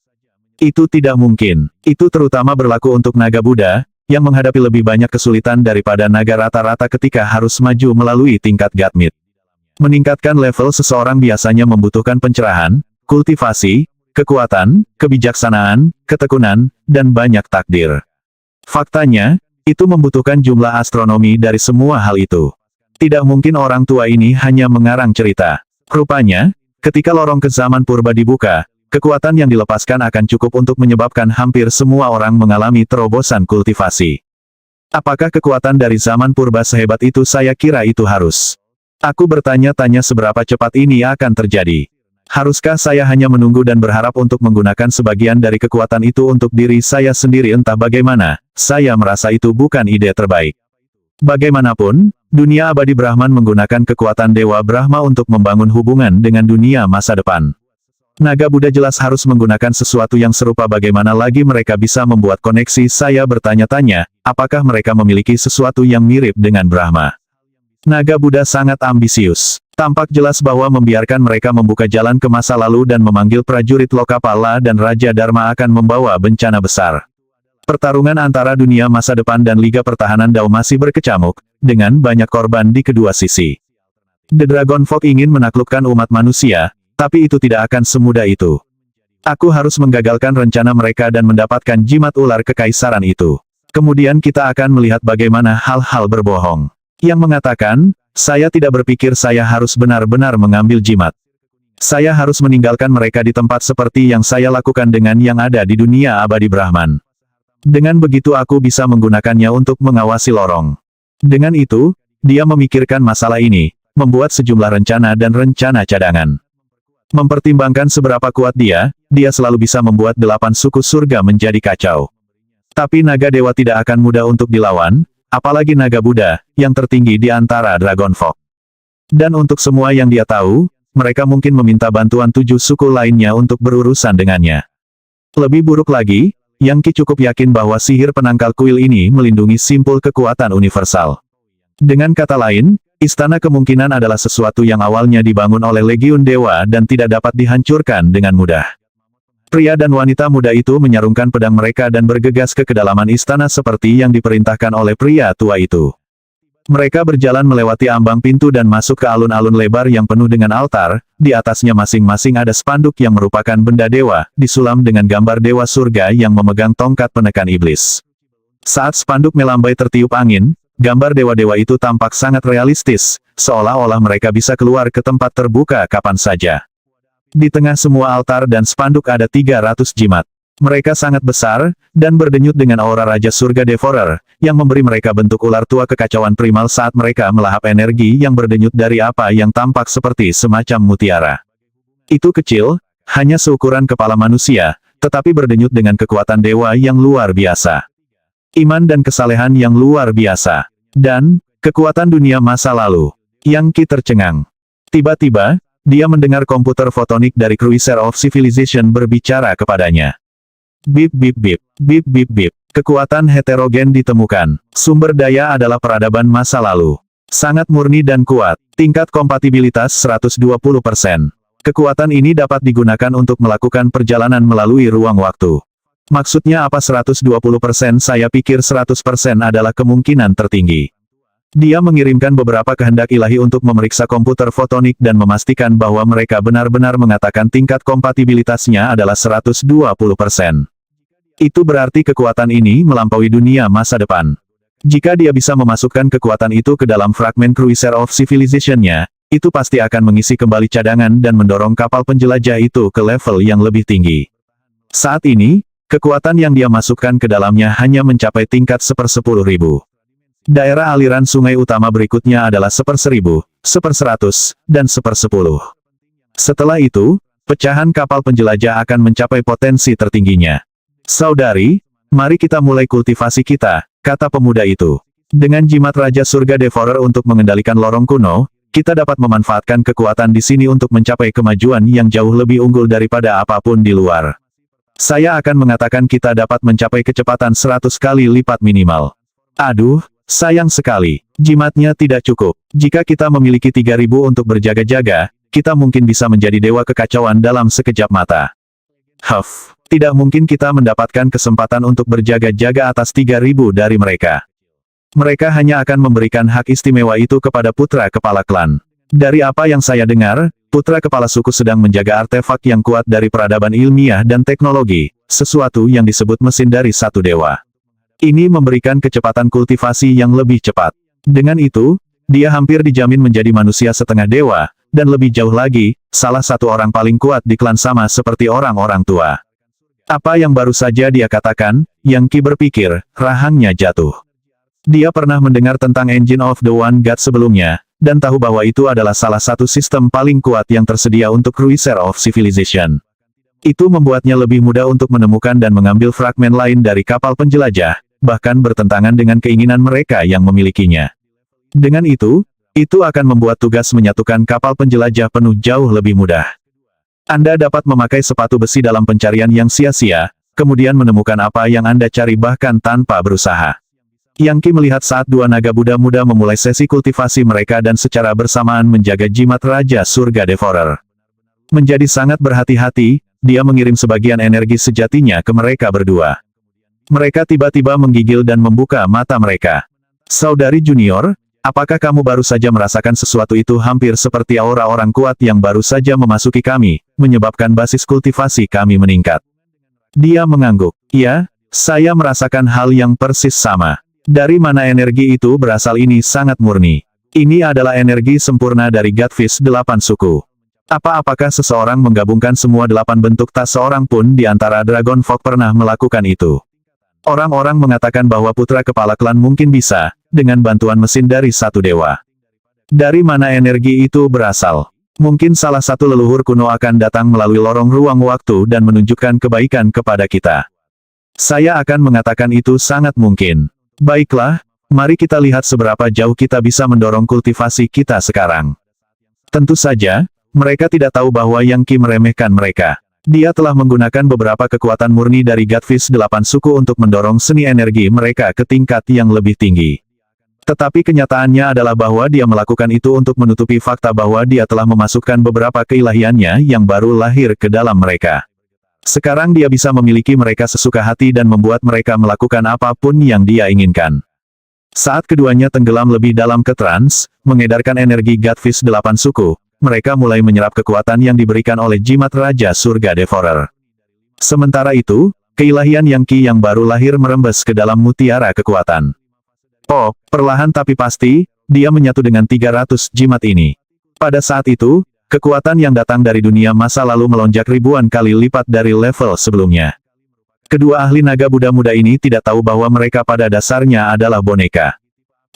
Itu tidak mungkin. Itu terutama berlaku untuk naga Buddha, yang menghadapi lebih banyak kesulitan daripada naga rata-rata ketika harus maju melalui tingkat Gatmit. Meningkatkan level seseorang biasanya membutuhkan pencerahan, kultivasi, kekuatan, kebijaksanaan, ketekunan, dan banyak takdir. Faktanya, itu membutuhkan jumlah astronomi dari semua hal itu. Tidak mungkin orang tua ini hanya mengarang cerita. Rupanya, ketika lorong ke zaman purba dibuka, kekuatan yang dilepaskan akan cukup untuk menyebabkan hampir semua orang mengalami terobosan kultivasi. Apakah kekuatan dari zaman purba sehebat itu? Saya kira itu harus. Aku bertanya-tanya seberapa cepat ini akan terjadi. Haruskah saya hanya menunggu dan berharap untuk menggunakan sebagian dari kekuatan itu untuk diri saya sendiri? Entah bagaimana, saya merasa itu bukan ide terbaik. Bagaimanapun, dunia abadi Brahman menggunakan kekuatan Dewa Brahma untuk membangun hubungan dengan dunia masa depan. Naga Buddha jelas harus menggunakan sesuatu yang serupa. Bagaimana lagi mereka bisa membuat koneksi? Saya bertanya-tanya, apakah mereka memiliki sesuatu yang mirip dengan Brahma? Naga Buddha sangat ambisius. Tampak jelas bahwa membiarkan mereka membuka jalan ke masa lalu dan memanggil prajurit Lokapala dan Raja Dharma akan membawa bencana besar. Pertarungan antara dunia masa depan dan Liga Pertahanan Dao masih berkecamuk, dengan banyak korban di kedua sisi. The Dragon Folk ingin menaklukkan umat manusia, tapi itu tidak akan semudah itu. Aku harus menggagalkan rencana mereka dan mendapatkan jimat ular kekaisaran itu. Kemudian kita akan melihat bagaimana hal-hal berbohong. Yang mengatakan, saya tidak berpikir saya harus benar-benar mengambil jimat. Saya harus meninggalkan mereka di tempat seperti yang saya lakukan dengan yang ada di dunia abadi Brahman. Dengan begitu aku bisa menggunakannya untuk mengawasi lorong. Dengan itu, dia memikirkan masalah ini, membuat sejumlah rencana dan rencana cadangan. Mempertimbangkan seberapa kuat dia selalu bisa membuat 8 suku surga menjadi kacau. Tapi naga dewa tidak akan mudah untuk dilawan, apalagi naga Buddha, yang tertinggi di antara Dragon Folk. Dan untuk semua yang dia tahu, mereka mungkin meminta bantuan 7 suku lainnya untuk berurusan dengannya. Lebih buruk lagi, Yang Qi cukup yakin bahwa sihir penangkal kuil ini melindungi simpul kekuatan universal. Dengan kata lain, istana kemungkinan adalah sesuatu yang awalnya dibangun oleh legiun dewa dan tidak dapat dihancurkan dengan mudah. Pria dan wanita muda itu menyarungkan pedang mereka dan bergegas ke kedalaman istana seperti yang diperintahkan oleh pria tua itu. Mereka berjalan melewati ambang pintu dan masuk ke alun-alun lebar yang penuh dengan altar, di atasnya masing-masing ada spanduk yang merupakan benda dewa, disulam dengan gambar dewa surga yang memegang tongkat penekan iblis. Saat spanduk melambai tertiup angin, gambar dewa-dewa itu tampak sangat realistis, seolah-olah mereka bisa keluar ke tempat terbuka kapan saja. Di tengah semua altar dan spanduk ada 300 jimat. Mereka sangat besar, dan berdenyut dengan aura Raja Surga Devourer, yang memberi mereka bentuk ular tua kekacauan primal saat mereka melahap energi yang berdenyut dari apa yang tampak seperti semacam mutiara. Itu kecil, hanya seukuran kepala manusia, tetapi berdenyut dengan kekuatan dewa yang luar biasa. Iman dan kesalehan yang luar biasa. Dan, kekuatan dunia masa lalu. Yang Qi tercengang. Tiba-tiba, dia mendengar komputer fotonik dari Cruiser of Civilization berbicara kepadanya. Bip bip bip, bip bip bip. Kekuatan heterogen ditemukan. Sumber daya adalah peradaban masa lalu. Sangat murni dan kuat. Tingkat kompatibilitas 120%. Kekuatan ini dapat digunakan untuk melakukan perjalanan melalui ruang waktu. Maksudnya apa 120%? Saya pikir 100% adalah kemungkinan tertinggi. Dia mengirimkan beberapa kehendak ilahi untuk memeriksa komputer fotonik dan memastikan bahwa mereka benar-benar mengatakan tingkat kompatibilitasnya adalah 120%. Itu berarti kekuatan ini melampaui dunia masa depan. Jika dia bisa memasukkan kekuatan itu ke dalam fragmen Cruiser of Civilization-nya, itu pasti akan mengisi kembali cadangan dan mendorong kapal penjelajah itu ke level yang lebih tinggi. Saat ini, kekuatan yang dia masukkan ke dalamnya hanya mencapai tingkat 1/10.000. Daerah aliran sungai utama berikutnya adalah 1/1000, 1/100, dan 1/10. Setelah itu, pecahan kapal penjelajah akan mencapai potensi tertingginya. Saudari, mari kita mulai kultivasi kita, kata pemuda itu. Dengan jimat Raja Surga Devourer untuk mengendalikan lorong kuno, kita dapat memanfaatkan kekuatan di sini untuk mencapai kemajuan yang jauh lebih unggul daripada apapun di luar. Saya akan mengatakan kita dapat mencapai kecepatan 100 kali lipat minimal. Aduh, sayang sekali, jimatnya tidak cukup. Jika kita memiliki 3000 untuk berjaga-jaga, kita mungkin bisa menjadi dewa kekacauan dalam sekejap mata. Huff, tidak mungkin kita mendapatkan kesempatan untuk berjaga-jaga atas 3000 dari mereka. Mereka hanya akan memberikan hak istimewa itu kepada putra kepala klan. Dari apa yang saya dengar, putra kepala suku sedang menjaga artefak yang kuat dari peradaban ilmiah dan teknologi, sesuatu yang disebut mesin dari satu dewa. Ini memberikan kecepatan kultivasi yang lebih cepat. Dengan itu, dia hampir dijamin menjadi manusia setengah dewa, dan lebih jauh lagi, salah satu orang paling kuat di klan sama seperti orang-orang tua. Apa yang baru saja dia katakan, Yang Qi berpikir, rahangnya jatuh. Dia pernah mendengar tentang Engine of the One God sebelumnya, dan tahu bahwa itu adalah salah satu sistem paling kuat yang tersedia untuk Cruiser of Civilization. Itu membuatnya lebih mudah untuk menemukan dan mengambil fragmen lain dari kapal penjelajah, bahkan bertentangan dengan keinginan mereka yang memilikinya. Dengan itu akan membuat tugas menyatukan kapal penjelajah penuh jauh lebih mudah. Anda dapat memakai sepatu besi dalam pencarian yang sia-sia, kemudian menemukan apa yang Anda cari bahkan tanpa berusaha. Yang Qi melihat saat dua naga Buddha muda memulai sesi kultivasi mereka dan secara bersamaan menjaga jimat Raja Surga Devourer. Menjadi sangat berhati-hati, dia mengirim sebagian energi sejatinya ke mereka berdua. Mereka tiba-tiba menggigil dan membuka mata mereka. Saudari junior, apakah kamu baru saja merasakan sesuatu itu hampir seperti aura orang kuat yang baru saja memasuki kami, menyebabkan basis kultivasi kami meningkat? Dia mengangguk. Ya, saya merasakan hal yang persis sama. Dari mana energi itu berasal? Ini sangat murni. Ini adalah energi sempurna dari Godfish 8 suku. Apakah seseorang menggabungkan semua 8 bentuk? Tak seorang pun di antara Dragon Folk pernah melakukan itu. Orang-orang mengatakan bahwa putra kepala klan mungkin bisa, dengan bantuan mesin dari satu dewa. Dari mana energi itu berasal? Mungkin salah satu leluhur kuno akan datang melalui lorong ruang waktu dan menunjukkan kebaikan kepada kita. Saya akan mengatakan itu sangat mungkin. Baiklah, mari kita lihat seberapa jauh kita bisa mendorong kultivasi kita sekarang. Tentu saja, mereka tidak tahu bahwa Yang Qi meremehkan mereka. Dia telah menggunakan beberapa kekuatan murni dari Godfish 8 suku untuk mendorong seni energi mereka ke tingkat yang lebih tinggi. Tetapi kenyataannya adalah bahwa dia melakukan itu untuk menutupi fakta bahwa dia telah memasukkan beberapa keilahiannya yang baru lahir ke dalam mereka. Sekarang dia bisa memiliki mereka sesuka hati dan membuat mereka melakukan apapun yang dia inginkan. Saat keduanya tenggelam lebih dalam ke trans, mengedarkan energi Godfish 8 suku, mereka mulai menyerap kekuatan yang diberikan oleh jimat Raja Surga Devourer. Sementara itu, keilahian Yang Qi yang baru lahir merembes ke dalam mutiara kekuatan. Oh, perlahan tapi pasti, dia menyatu dengan 300 jimat ini. Pada saat itu, kekuatan yang datang dari dunia masa lalu melonjak ribuan kali lipat dari level sebelumnya. Kedua ahli naga Buddha muda ini tidak tahu bahwa mereka pada dasarnya adalah boneka.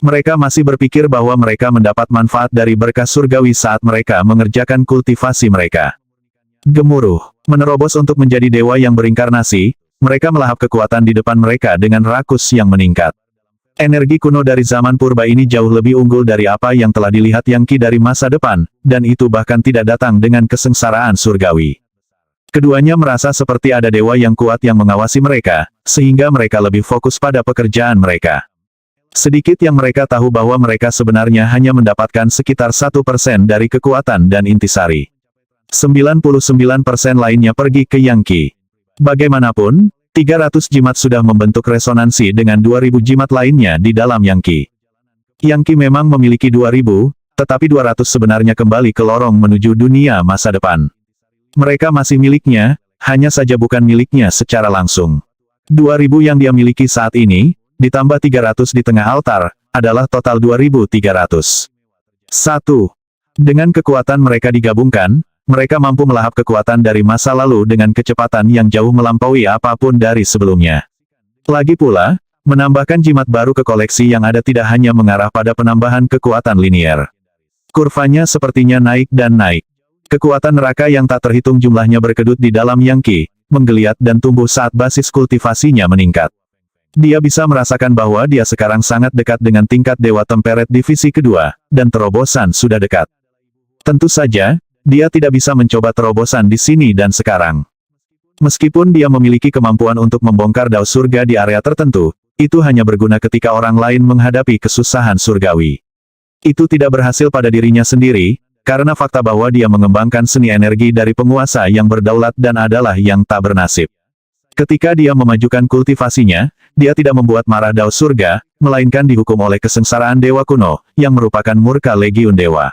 Mereka masih berpikir bahwa mereka mendapat manfaat dari berkah surgawi saat mereka mengerjakan kultivasi mereka. Gemuruh, menerobos untuk menjadi dewa yang berinkarnasi, mereka melahap kekuatan di depan mereka dengan rakus yang meningkat. Energi kuno dari zaman purba ini jauh lebih unggul dari apa yang telah dilihat Yang Qi dari masa depan, dan itu bahkan tidak datang dengan kesengsaraan surgawi. Keduanya merasa seperti ada dewa yang kuat yang mengawasi mereka, sehingga mereka lebih fokus pada pekerjaan mereka. Sedikit yang mereka tahu bahwa mereka sebenarnya hanya mendapatkan sekitar 1% dari kekuatan dan intisari. 99% lainnya pergi ke Yang Qi. Bagaimanapun, 300 jimat sudah membentuk resonansi dengan 2000 jimat lainnya di dalam Yang Qi. Yang Qi memang memiliki 2000, tetapi 200 sebenarnya kembali ke lorong menuju dunia masa depan. Mereka masih miliknya, hanya saja bukan miliknya secara langsung. 2000 yang dia miliki saat ini, ditambah 300 di tengah altar, adalah total 2300. 1. Dengan kekuatan mereka digabungkan, mereka mampu melahap kekuatan dari masa lalu dengan kecepatan yang jauh melampaui apapun dari sebelumnya. Lagi pula, menambahkan jimat baru ke koleksi yang ada tidak hanya mengarah pada penambahan kekuatan linier. Kurvanya sepertinya naik dan naik. Kekuatan neraka yang tak terhitung jumlahnya berkedut di dalam Yang Qi, menggeliat dan tumbuh saat basis kultivasinya meningkat. Dia bisa merasakan bahwa dia sekarang sangat dekat dengan tingkat Dewa Temperet divisi kedua, dan terobosan sudah dekat. Tentu saja, dia tidak bisa mencoba terobosan di sini dan sekarang. Meskipun dia memiliki kemampuan untuk membongkar dao surga di area tertentu, itu hanya berguna ketika orang lain menghadapi kesusahan surgawi. Itu tidak berhasil pada dirinya sendiri, karena fakta bahwa dia mengembangkan seni energi dari penguasa yang berdaulat dan adalah yang tak bernasib. Ketika dia memajukan kultivasinya, dia tidak membuat marah dao surga, melainkan dihukum oleh kesengsaraan dewa kuno, yang merupakan murka legiun dewa.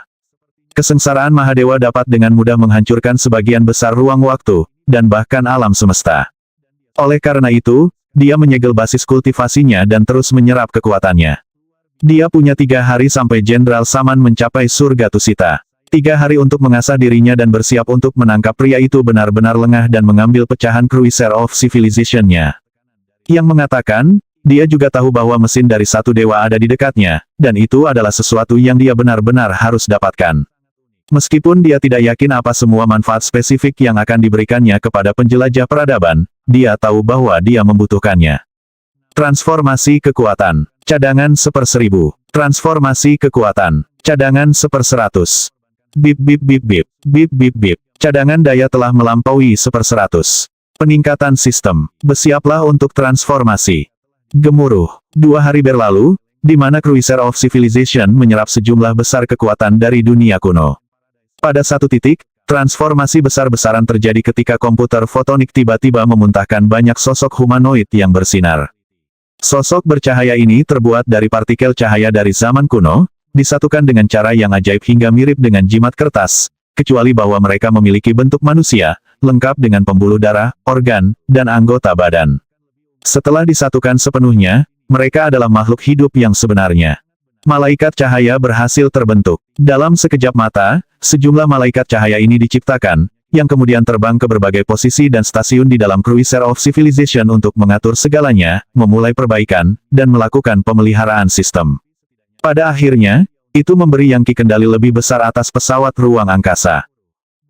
Kesengsaraan Mahadewa dapat dengan mudah menghancurkan sebagian besar ruang waktu, dan bahkan alam semesta. Oleh karena itu, dia menyegel basis kultivasinya dan terus menyerap kekuatannya. Dia punya 3 hari sampai Jenderal Saman mencapai surga Tusita. 3 hari untuk mengasah dirinya dan bersiap untuk menangkap pria itu benar-benar lengah dan mengambil pecahan Cruiser of Civilization-nya. Yang mengatakan, dia juga tahu bahwa mesin dari satu dewa ada di dekatnya, dan itu adalah sesuatu yang dia benar-benar harus dapatkan. Meskipun dia tidak yakin apa semua manfaat spesifik yang akan diberikannya kepada penjelajah peradaban, dia tahu bahwa dia membutuhkannya. Transformasi kekuatan. Cadangan 1/1000. Transformasi kekuatan. Cadangan 1/100. Bip bip bip bip. Bip bip bip. Cadangan daya telah melampaui 1/100. Peningkatan sistem. Bersiaplah untuk transformasi. Gemuruh. 2 hari berlalu, di mana Cruiser of Civilization menyerap sejumlah besar kekuatan dari dunia kuno. Pada satu titik, transformasi besar-besaran terjadi ketika komputer fotonik tiba-tiba memuntahkan banyak sosok humanoid yang bersinar. Sosok bercahaya ini terbuat dari partikel cahaya dari zaman kuno, disatukan dengan cara yang ajaib hingga mirip dengan jimat kertas, kecuali bahwa mereka memiliki bentuk manusia, lengkap dengan pembuluh darah, organ, dan anggota badan. Setelah disatukan sepenuhnya, mereka adalah makhluk hidup yang sebenarnya. Malaikat cahaya berhasil terbentuk. Dalam sekejap mata, sejumlah malaikat cahaya ini diciptakan, yang kemudian terbang ke berbagai posisi dan stasiun di dalam Cruiser of Civilization untuk mengatur segalanya, memulai perbaikan, dan melakukan pemeliharaan sistem. Pada akhirnya, Itu memberi Yang Qi kendali lebih besar atas pesawat ruang angkasa.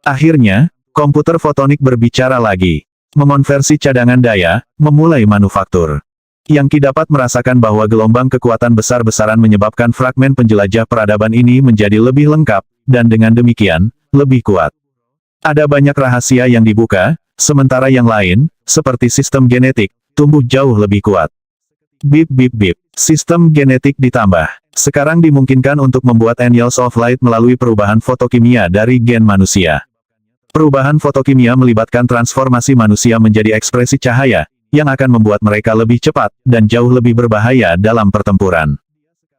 Akhirnya, komputer fotonik berbicara lagi. Mengonversi cadangan daya, memulai manufaktur. Yang Qi dapat merasakan bahwa gelombang kekuatan besar-besaran menyebabkan fragmen penjelajah peradaban ini menjadi lebih lengkap, dan dengan demikian, lebih kuat. Ada banyak rahasia yang dibuka, sementara yang lain, seperti sistem genetik, tumbuh jauh lebih kuat. Bip bip bip. Sistem genetik ditambah. Sekarang dimungkinkan untuk membuat Angels of Light melalui perubahan fotokimia dari gen manusia. Perubahan fotokimia melibatkan transformasi manusia menjadi ekspresi cahaya, yang akan membuat mereka lebih cepat, dan jauh lebih berbahaya dalam pertempuran.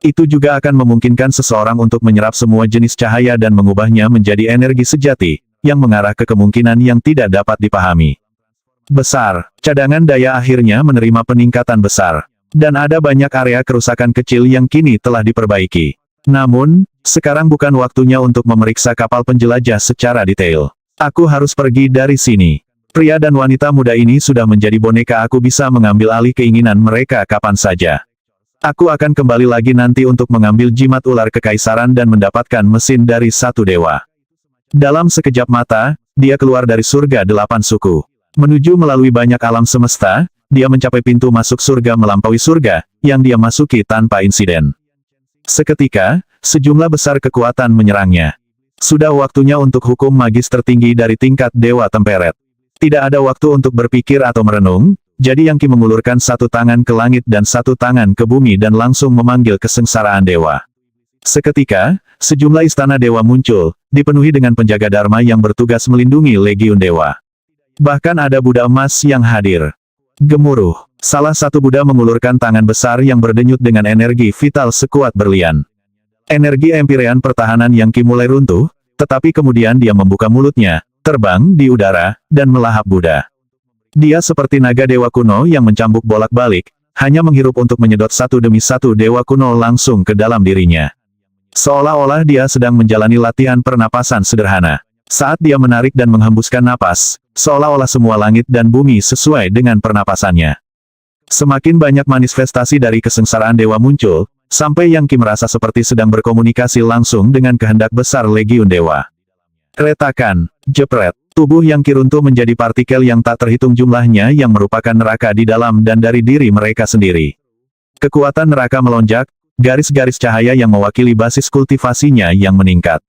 Itu juga akan memungkinkan seseorang untuk menyerap semua jenis cahaya dan mengubahnya menjadi energi sejati, yang mengarah ke kemungkinan yang tidak dapat dipahami. Besar, cadangan daya akhirnya menerima peningkatan besar. Dan ada banyak area kerusakan kecil yang kini telah diperbaiki. Namun, sekarang bukan waktunya untuk memeriksa kapal penjelajah secara detail. Aku harus pergi dari sini. Pria dan wanita muda ini sudah menjadi boneka, aku bisa mengambil alih keinginan mereka kapan saja. Aku akan kembali lagi nanti untuk mengambil jimat ular kekaisaran dan mendapatkan mesin dari satu dewa. Dalam sekejap mata, dia keluar dari surga 8 suku. Menuju melalui banyak alam semesta, dia mencapai pintu masuk surga melampaui surga, yang dia masuki tanpa insiden. Seketika, sejumlah besar kekuatan menyerangnya. Sudah waktunya untuk hukum magis tertinggi dari tingkat Dewa Temperet. Tidak ada waktu untuk berpikir atau merenung, jadi Yang Qi mengulurkan satu tangan ke langit dan satu tangan ke bumi dan langsung memanggil kesengsaraan dewa. Seketika, sejumlah istana dewa muncul, dipenuhi dengan penjaga Dharma yang bertugas melindungi Legiun Dewa. Bahkan ada Buddha emas yang hadir. Gemuruh. Salah satu Buddha mengulurkan tangan besar yang berdenyut dengan energi vital sekuat berlian. Energi empirean pertahanan Yang Qi mulai runtuh, tetapi kemudian dia membuka mulutnya, terbang di udara, dan melahap Buddha. Dia seperti naga dewa kuno yang mencambuk bolak-balik, hanya menghirup untuk menyedot satu demi satu dewa kuno langsung ke dalam dirinya. Seolah-olah dia sedang menjalani latihan pernapasan sederhana. Saat dia menarik dan menghembuskan napas, seolah-olah semua langit dan bumi sesuai dengan pernapasannya. Semakin banyak manifestasi dari kesengsaraan dewa muncul, sampai Yang Qi merasa seperti sedang berkomunikasi langsung dengan kehendak besar Legiun Dewa. Retakan, jepret, tubuh Yang Qi runtuh menjadi partikel yang tak terhitung jumlahnya yang merupakan neraka di dalam dan dari diri mereka sendiri. Kekuatan neraka melonjak, garis-garis cahaya yang mewakili basis kultivasinya yang meningkat.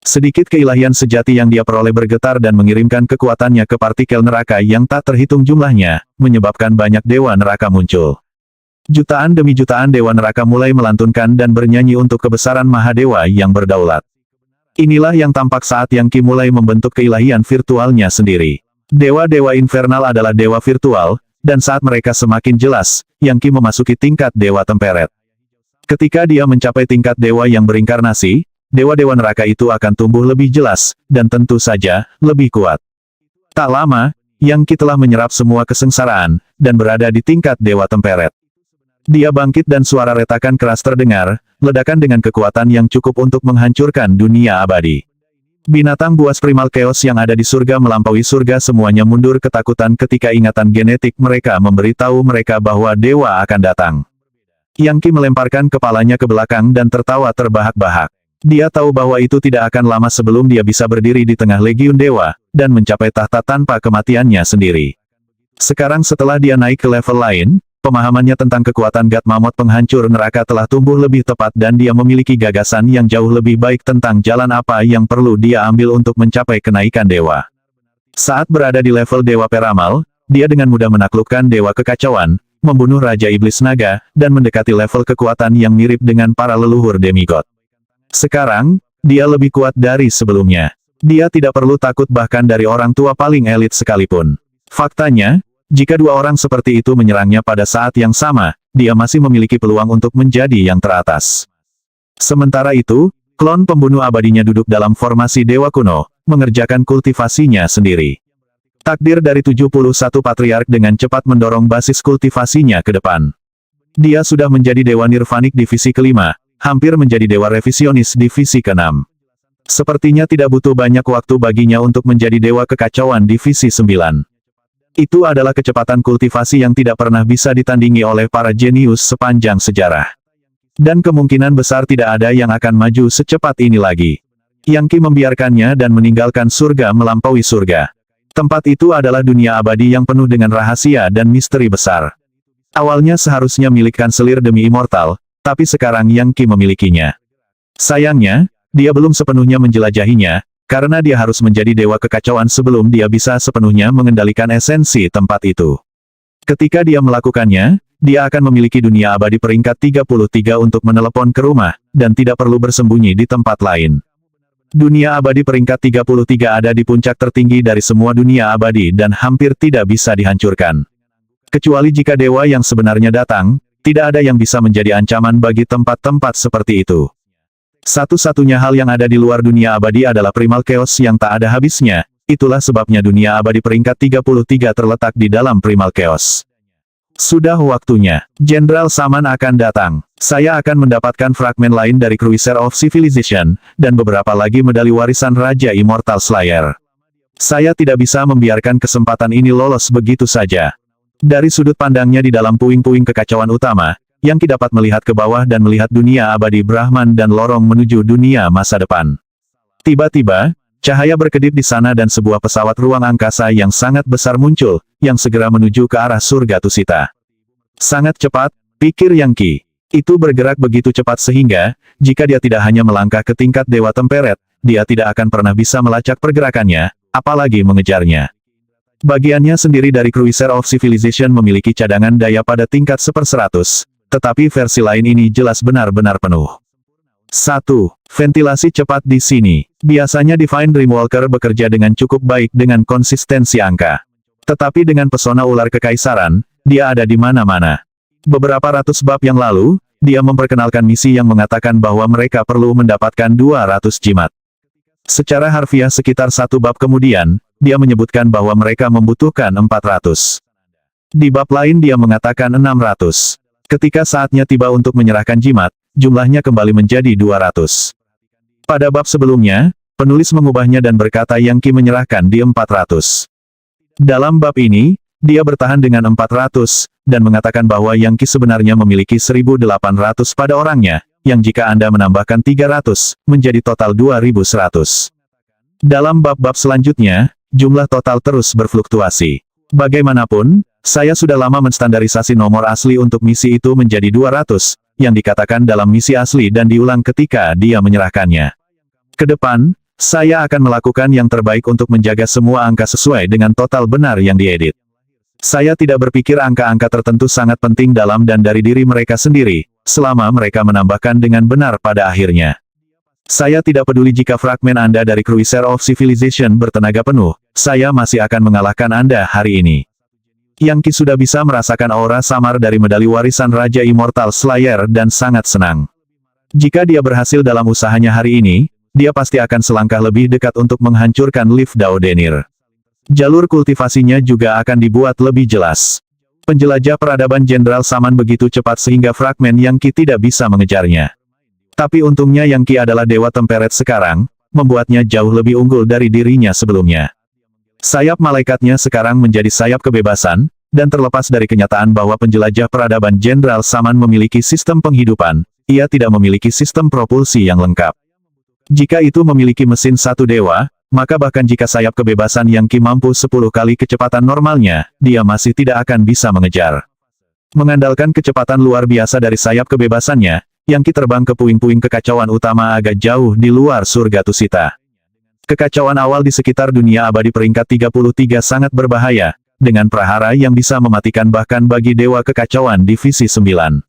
Sedikit keilahian sejati yang dia peroleh bergetar dan mengirimkan kekuatannya ke partikel neraka yang tak terhitung jumlahnya, menyebabkan banyak dewa neraka muncul. Jutaan demi jutaan dewa neraka mulai melantunkan dan bernyanyi untuk kebesaran Mahadewa yang berdaulat. Inilah yang tampak saat Yang Qi mulai membentuk keilahian virtualnya sendiri. Dewa-dewa infernal adalah dewa virtual, dan saat mereka semakin jelas, Yang Qi memasuki tingkat Dewa Temperet. Ketika dia mencapai tingkat dewa yang berinkarnasi, dewa-dewa neraka itu akan tumbuh lebih jelas, dan tentu saja, lebih kuat. Tak lama, Yang Qi telah menyerap semua kesengsaraan, dan berada di tingkat Dewa Temperet. Dia bangkit dan suara retakan keras terdengar, ledakan dengan kekuatan yang cukup untuk menghancurkan dunia abadi. Binatang buas primal chaos yang ada di surga melampaui surga semuanya mundur ketakutan ketika ingatan genetik mereka memberitahu mereka bahwa dewa akan datang. Yang Qi melemparkan kepalanya ke belakang dan tertawa terbahak-bahak. Dia tahu bahwa itu tidak akan lama sebelum dia bisa berdiri di tengah Legiun Dewa, dan mencapai tahta tanpa kematiannya sendiri. Sekarang setelah dia naik ke level lain, pemahamannya tentang kekuatan God Mammoth penghancur neraka telah tumbuh lebih tepat dan dia memiliki gagasan yang jauh lebih baik tentang jalan apa yang perlu dia ambil untuk mencapai kenaikan dewa. Saat berada di level Dewa Peramal, dia dengan mudah menaklukkan Dewa Kekacauan, membunuh Raja Iblis Naga, dan mendekati level kekuatan yang mirip dengan para leluhur demigod. Sekarang, dia lebih kuat dari sebelumnya. Dia tidak perlu takut bahkan dari orang tua paling elit sekalipun. Faktanya, jika dua orang seperti itu menyerangnya pada saat yang sama, dia masih memiliki peluang untuk menjadi yang teratas. Sementara itu, klon pembunuh abadinya duduk dalam formasi dewa kuno, mengerjakan kultivasinya sendiri. Takdir dari 71 patriark dengan cepat mendorong basis kultivasinya ke depan. Dia sudah menjadi dewa nirvanik divisi kelima, hampir menjadi dewa revisionis divisi ke-6. Sepertinya tidak butuh banyak waktu baginya untuk menjadi dewa kekacauan divisi 9. Itu adalah kecepatan kultivasi yang tidak pernah bisa ditandingi oleh para jenius sepanjang sejarah. Dan kemungkinan besar tidak ada yang akan maju secepat ini lagi. Yang Qi membiarkannya dan meninggalkan surga melampaui surga. Tempat itu adalah dunia abadi yang penuh dengan rahasia dan misteri besar. Awalnya seharusnya milik kanselir demi immortal, tapi sekarang Yang Qi memilikinya. Sayangnya, dia belum sepenuhnya menjelajahinya, karena dia harus menjadi dewa kekacauan sebelum dia bisa sepenuhnya mengendalikan esensi tempat itu. Ketika dia melakukannya, dia akan memiliki dunia abadi peringkat 33 untuk menelepon ke rumah, dan tidak perlu bersembunyi di tempat lain. Dunia abadi peringkat 33 ada di puncak tertinggi dari semua dunia abadi dan hampir tidak bisa dihancurkan. Kecuali jika dewa yang sebenarnya datang, tidak ada yang bisa menjadi ancaman bagi tempat-tempat seperti itu. Satu-satunya hal yang ada di luar dunia abadi adalah primal chaos yang tak ada habisnya, itulah sebabnya dunia abadi peringkat 33 terletak di dalam primal chaos. Sudah waktunya, Jenderal Saman akan datang. Saya akan mendapatkan fragmen lain dari Cruiser of Civilization, dan beberapa lagi medali warisan Raja Immortal Slayer. Saya tidak bisa membiarkan kesempatan ini lolos begitu saja. Dari sudut pandangnya di dalam puing-puing kekacauan utama, Yang Qi dapat melihat ke bawah dan melihat dunia abadi Brahman dan lorong menuju dunia masa depan. Tiba-tiba, cahaya berkedip di sana dan sebuah pesawat ruang angkasa yang sangat besar muncul, yang segera menuju ke arah surga Tusita. Sangat cepat, pikir Yang Qi. Itu bergerak begitu cepat sehingga, jika dia tidak hanya melangkah ke tingkat Dewa Temperet, dia tidak akan pernah bisa melacak pergerakannya, apalagi mengejarnya. Bagiannya sendiri dari Cruiser of Civilization memiliki cadangan daya pada tingkat 1/100, tetapi versi lain ini jelas benar-benar penuh. 1. Ventilasi cepat di sini. Biasanya Divine Dreamwalker bekerja dengan cukup baik dengan konsistensi angka. Tetapi dengan pesona ular kekaisaran, dia ada di mana-mana. Beberapa ratus bab yang lalu, dia memperkenalkan misi yang mengatakan bahwa mereka perlu mendapatkan 200 jimat. Secara harfiah sekitar satu bab kemudian, dia menyebutkan bahwa mereka membutuhkan 400. Di bab lain dia mengatakan 600. Ketika saatnya tiba untuk menyerahkan jimat, jumlahnya kembali menjadi 200. Pada bab sebelumnya, penulis mengubahnya dan berkata Yang Qi menyerahkan di 400. Dalam bab ini, dia bertahan dengan 400, dan mengatakan bahwa Yang Qi sebenarnya memiliki 1.800 pada orangnya, yang jika Anda menambahkan 300, menjadi total 2.100. Dalam bab-bab selanjutnya, jumlah total terus berfluktuasi. Bagaimanapun, saya sudah lama menstandarisasi nomor asli untuk misi itu menjadi 200, yang dikatakan dalam misi asli dan diulang ketika dia menyerahkannya. Kedepan, saya akan melakukan yang terbaik untuk menjaga semua angka sesuai dengan total benar yang diedit. Saya tidak berpikir angka-angka tertentu sangat penting dalam dan dari diri mereka sendiri, selama mereka menambahkan dengan benar pada akhirnya. Saya tidak peduli jika fragmen Anda dari Cruiser of Civilization bertenaga penuh, saya masih akan mengalahkan Anda hari ini. Yang Qi sudah bisa merasakan aura samar dari medali warisan Raja Immortal Slayer dan sangat senang. Jika dia berhasil dalam usahanya hari ini, dia pasti akan selangkah lebih dekat untuk menghancurkan Liv Daodenir. Jalur kultivasinya juga akan dibuat lebih jelas. Penjelajah peradaban Jenderal Saman begitu cepat sehingga fragmen Yang Qi tidak bisa mengejarnya. Tapi untungnya Yang Qi adalah Dewa Temperet sekarang, membuatnya jauh lebih unggul dari dirinya sebelumnya. Sayap malaikatnya sekarang menjadi sayap kebebasan, dan terlepas dari kenyataan bahwa penjelajah peradaban Jenderal Saman memiliki sistem penghidupan, ia tidak memiliki sistem propulsi yang lengkap. Jika itu memiliki mesin satu dewa, maka bahkan jika sayap kebebasan Yang Qi mampu 10 kali kecepatan normalnya, dia masih tidak akan bisa mengejar. Mengandalkan kecepatan luar biasa dari sayap kebebasannya, Yang Qi terbang ke puing-puing kekacauan utama agak jauh di luar surga Tusita. Kekacauan awal di sekitar dunia abadi peringkat 33 sangat berbahaya, dengan prahara yang bisa mematikan bahkan bagi dewa kekacauan divisi 9.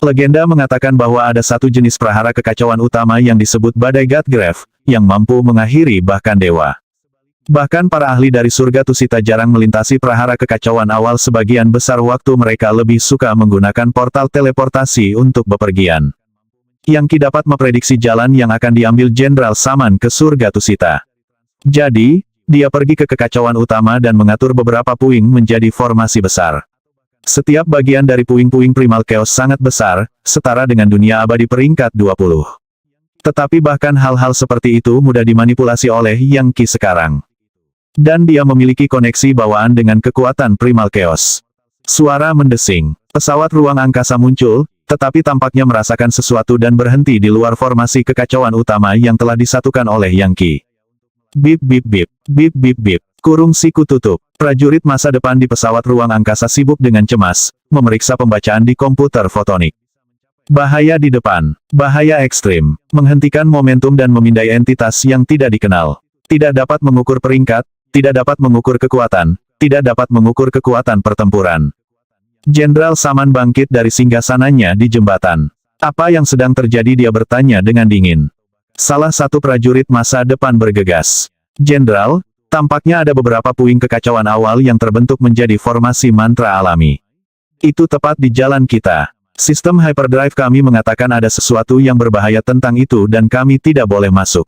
Legenda mengatakan bahwa ada satu jenis prahara kekacauan utama yang disebut badai Godgrave, yang mampu mengakhiri bahkan dewa. Bahkan para ahli dari surga Tusita jarang melintasi prahara kekacauan awal, sebagian besar waktu mereka lebih suka menggunakan portal teleportasi untuk bepergian. Yang Qi dapat memprediksi jalan yang akan diambil Jenderal Saman ke surga Tusita. Jadi, dia pergi ke kekacauan utama dan mengatur beberapa puing menjadi formasi besar. Setiap bagian dari puing-puing primal chaos sangat besar, setara dengan dunia abadi peringkat 20. Tetapi bahkan hal-hal seperti itu mudah dimanipulasi oleh Yang Qi sekarang. Dan dia memiliki koneksi bawaan dengan kekuatan primal chaos. Suara mendesing. Pesawat ruang angkasa muncul, tetapi tampaknya merasakan sesuatu dan berhenti di luar formasi kekacauan utama yang telah disatukan oleh Yang Qi. Bip bip bip, bip bip bip, kurung siku tutup. Prajurit masa depan di pesawat ruang angkasa sibuk dengan cemas, memeriksa pembacaan di komputer fotonik. Bahaya di depan, bahaya ekstrim, menghentikan momentum dan memindai entitas yang tidak dikenal. Tidak dapat mengukur peringkat, tidak dapat mengukur kekuatan, tidak dapat mengukur kekuatan pertempuran. Jenderal Saman bangkit dari singgasananya di jembatan. Apa yang sedang terjadi, dia bertanya dengan dingin. Salah satu prajurit masa depan bergegas. Jenderal, tampaknya ada beberapa puing kekacauan awal yang terbentuk menjadi formasi mantra alami. Itu tepat di jalan kita. Sistem hyperdrive kami mengatakan ada sesuatu yang berbahaya tentang itu dan kami tidak boleh masuk.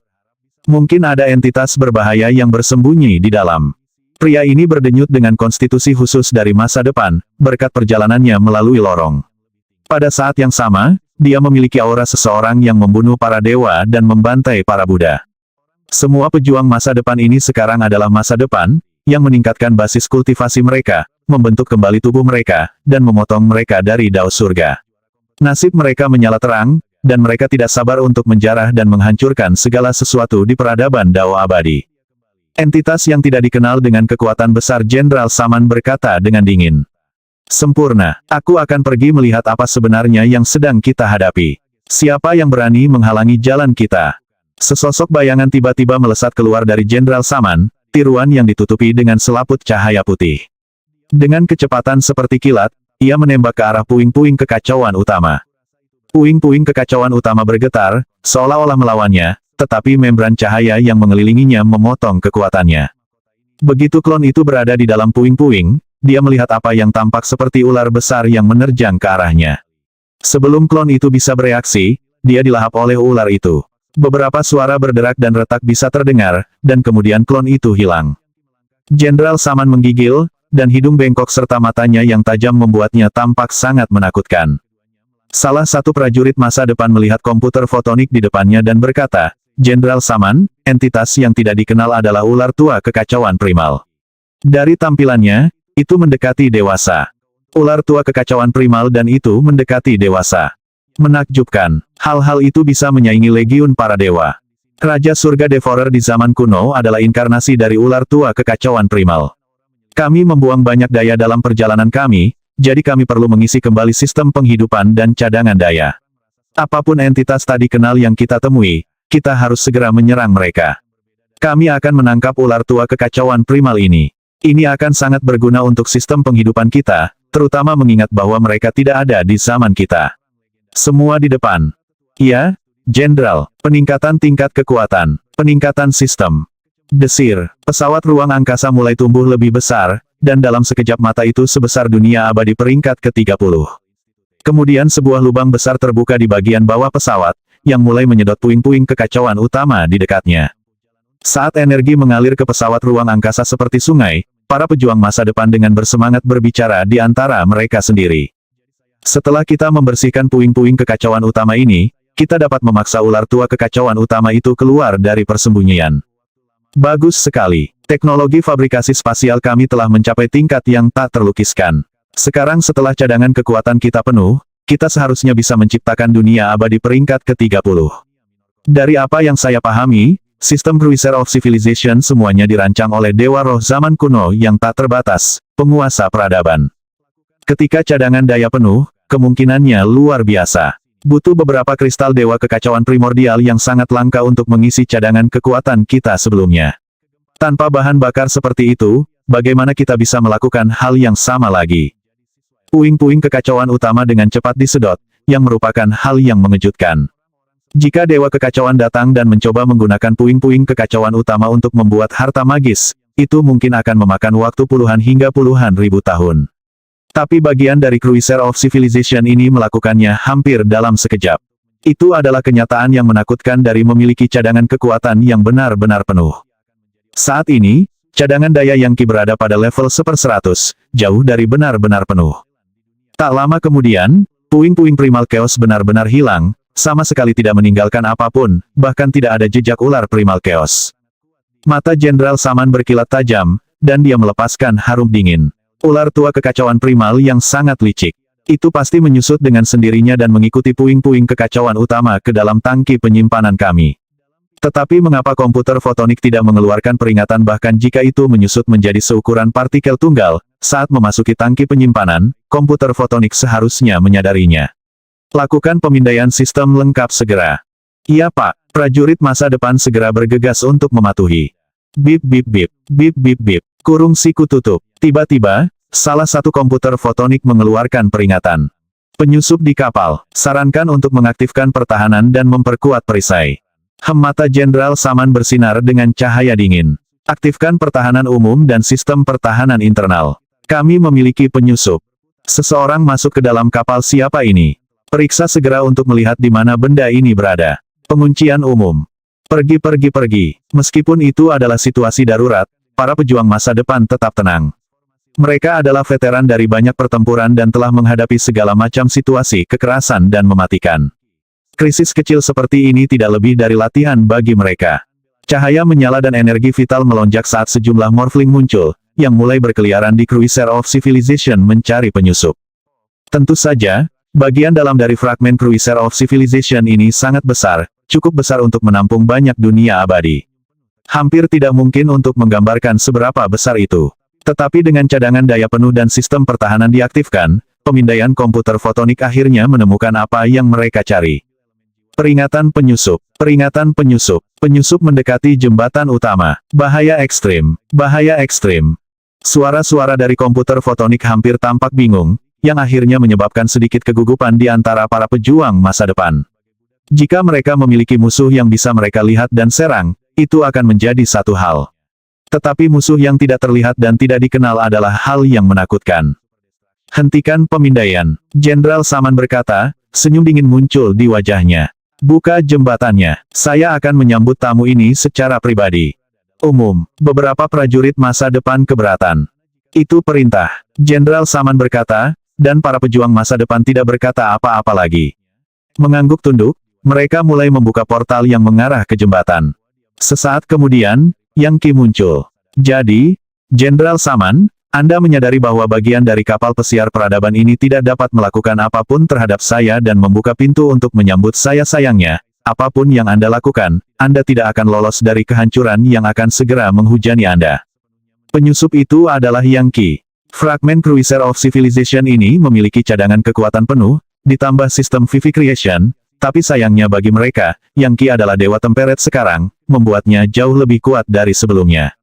Mungkin ada entitas berbahaya yang bersembunyi di dalam. Pria ini berdenyut dengan konstitusi khusus dari masa depan, berkat perjalanannya melalui lorong. Pada saat yang sama, dia memiliki aura seseorang yang membunuh para dewa dan membantai para Buddha. Semua pejuang masa depan ini sekarang adalah masa depan, yang meningkatkan basis kultivasi mereka, membentuk kembali tubuh mereka, dan memotong mereka dari dao surga. Nasib mereka menyala terang, dan mereka tidak sabar untuk menjarah dan menghancurkan segala sesuatu di peradaban dao abadi. Entitas yang tidak dikenal dengan kekuatan besar, Jenderal Saman berkata dengan dingin. Sempurna, aku akan pergi melihat apa sebenarnya yang sedang kita hadapi. Siapa yang berani menghalangi jalan kita? Sesosok bayangan tiba-tiba melesat keluar dari Jenderal Saman, tiruan yang ditutupi dengan selaput cahaya putih. Dengan kecepatan seperti kilat, ia menembak ke arah puing-puing kekacauan utama. Puing-puing kekacauan utama bergetar, seolah-olah melawannya, tetapi membran cahaya yang mengelilinginya memotong kekuatannya. Begitu klon itu berada di dalam puing-puing, dia melihat apa yang tampak seperti ular besar yang menerjang ke arahnya. Sebelum klon itu bisa bereaksi, dia dilahap oleh ular itu. Beberapa suara berderak dan retak bisa terdengar, dan kemudian klon itu hilang. Jenderal Saman menggigil, dan hidung bengkok serta matanya yang tajam membuatnya tampak sangat menakutkan. Salah satu prajurit masa depan melihat komputer fotonik di depannya dan berkata, Jenderal Saman, entitas yang tidak dikenal adalah ular tua kekacauan primal. Dari tampilannya, itu mendekati dewasa. Ular tua kekacauan primal dan itu mendekati dewasa. Menakjubkan, hal-hal itu bisa menyaingi legiun para dewa. Raja surga Devourer di zaman kuno adalah inkarnasi dari ular tua kekacauan primal. Kami membuang banyak daya dalam perjalanan kami, jadi kami perlu mengisi kembali sistem penghidupan dan cadangan daya. Apapun entitas tadi kenal yang kita temui, kita harus segera menyerang mereka. Kami akan menangkap ular tua kekacauan primal ini. Ini akan sangat berguna untuk sistem penghidupan kita, terutama mengingat bahwa mereka tidak ada di zaman kita. Semua di depan. Ya, Jenderal, peningkatan tingkat kekuatan, peningkatan sistem. Desir, pesawat ruang angkasa mulai tumbuh lebih besar, dan dalam sekejap mata itu sebesar dunia abadi peringkat ke-30. Kemudian sebuah lubang besar terbuka di bagian bawah pesawat, yang mulai menyedot puing-puing kekacauan utama di dekatnya. Saat energi mengalir ke pesawat ruang angkasa seperti sungai, para pejuang masa depan dengan bersemangat berbicara di antara mereka sendiri. Setelah kita membersihkan puing-puing kekacauan utama ini, kita dapat memaksa ular tua kekacauan utama itu keluar dari persembunyian. Bagus sekali. Teknologi fabrikasi spasial kami telah mencapai tingkat yang tak terlukiskan. Sekarang setelah cadangan kekuatan kita penuh, kita seharusnya bisa menciptakan dunia abadi peringkat ke-30. Dari apa yang saya pahami, sistem Cruiser of Civilization semuanya dirancang oleh Dewa Roh zaman kuno yang tak terbatas, penguasa peradaban. Ketika cadangan daya penuh, kemungkinannya luar biasa. Butuh beberapa kristal dewa kekacauan primordial yang sangat langka untuk mengisi cadangan kekuatan kita sebelumnya. Tanpa bahan bakar seperti itu, bagaimana kita bisa melakukan hal yang sama lagi? Puing-puing kekacauan utama dengan cepat disedot, yang merupakan hal yang mengejutkan. Jika dewa kekacauan datang dan mencoba menggunakan puing-puing kekacauan utama untuk membuat harta magis, itu mungkin akan memakan waktu puluhan hingga puluhan ribu tahun. Tapi bagian dari Cruiser of Civilization ini melakukannya hampir dalam sekejap. Itu adalah kenyataan yang menakutkan dari memiliki cadangan kekuatan yang benar-benar penuh. Saat ini, cadangan daya Yang Qi berada pada level 1/100, jauh dari benar-benar penuh. Tak lama kemudian, puing-puing primal chaos benar-benar hilang, sama sekali tidak meninggalkan apapun, bahkan tidak ada jejak ular primal chaos. Mata Jenderal Saman berkilat tajam, dan dia melepaskan harum dingin. Ular tua kekacauan primal yang sangat licik. Itu pasti menyusut dengan sendirinya dan mengikuti puing-puing kekacauan utama ke dalam tangki penyimpanan kami. Tetapi mengapa komputer fotonik tidak mengeluarkan peringatan bahkan jika itu menyusut menjadi seukuran partikel tunggal, saat memasuki tangki penyimpanan, komputer fotonik seharusnya menyadarinya. Lakukan pemindaian sistem lengkap segera. Iya Pak, prajurit masa depan segera bergegas untuk mematuhi. Bip bip bip, bip bip bip, kurung siku tutup. Tiba-tiba, salah satu komputer fotonik mengeluarkan peringatan. Penyusup di kapal, sarankan untuk mengaktifkan pertahanan dan memperkuat perisai. Mata Jenderal Saman bersinar dengan cahaya dingin. Aktifkan pertahanan umum dan sistem pertahanan internal. Kami memiliki penyusup. Seseorang masuk ke dalam kapal. Siapa ini? Periksa segera untuk melihat di mana benda ini berada. Penguncian umum. Pergi. Meskipun itu adalah situasi darurat, para pejuang masa depan tetap tenang. Mereka adalah veteran dari banyak pertempuran dan telah menghadapi segala macam situasi kekerasan dan mematikan. Krisis kecil seperti ini tidak lebih dari latihan bagi mereka. Cahaya menyala dan energi vital melonjak saat sejumlah morphling muncul, yang mulai berkeliaran di Cruiser of Civilization mencari penyusup. Tentu saja, bagian dalam dari fragmen Cruiser of Civilization ini sangat besar, cukup besar untuk menampung banyak dunia abadi. Hampir tidak mungkin untuk menggambarkan seberapa besar itu. Tetapi dengan cadangan daya penuh dan sistem pertahanan diaktifkan, pemindaian komputer fotonik akhirnya menemukan apa yang mereka cari. Peringatan penyusup. Penyusup mendekati jembatan utama. Bahaya ekstrim. Suara-suara dari komputer fotonik hampir tampak bingung, yang akhirnya menyebabkan sedikit kegugupan di antara para pejuang masa depan. Jika mereka memiliki musuh yang bisa mereka lihat dan serang, itu akan menjadi satu hal. Tetapi musuh yang tidak terlihat dan tidak dikenal adalah hal yang menakutkan. Hentikan pemindaian. Jenderal Saman berkata, senyum dingin muncul di wajahnya. Buka jembatannya. Saya akan menyambut tamu ini secara pribadi. Umum, beberapa prajurit masa depan keberatan. Itu perintah. Jenderal Saman berkata, dan para pejuang masa depan tidak berkata apa-apa lagi. Mengangguk tunduk, mereka mulai membuka portal yang mengarah ke jembatan. Sesaat kemudian, Yang Qi muncul. Jadi, Jenderal Saman, Anda menyadari bahwa bagian dari kapal pesiar peradaban ini tidak dapat melakukan apapun terhadap saya dan membuka pintu untuk menyambut saya. Sayangnya, apapun yang Anda lakukan, Anda tidak akan lolos dari kehancuran yang akan segera menghujani Anda. Penyusup itu adalah Yang Qi. Fragmen Cruiser of Civilization ini memiliki cadangan kekuatan penuh, ditambah sistem Vivi Creation, tapi sayangnya bagi mereka, Yang Qi adalah dewa temperet sekarang, membuatnya jauh lebih kuat dari sebelumnya.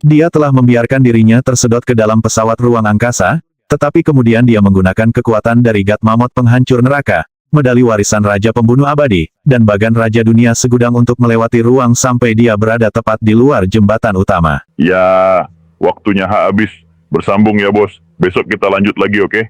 Dia telah membiarkan dirinya tersedot ke dalam pesawat ruang angkasa, tetapi kemudian dia menggunakan kekuatan dari God Mammoth penghancur neraka, medali warisan Raja Pembunuh Abadi, dan bagan Raja Dunia Segudang untuk melewati ruang sampai dia berada tepat di luar jembatan utama. Ya, waktunya habis. Bersambung ya bos. Besok kita lanjut lagi, oke?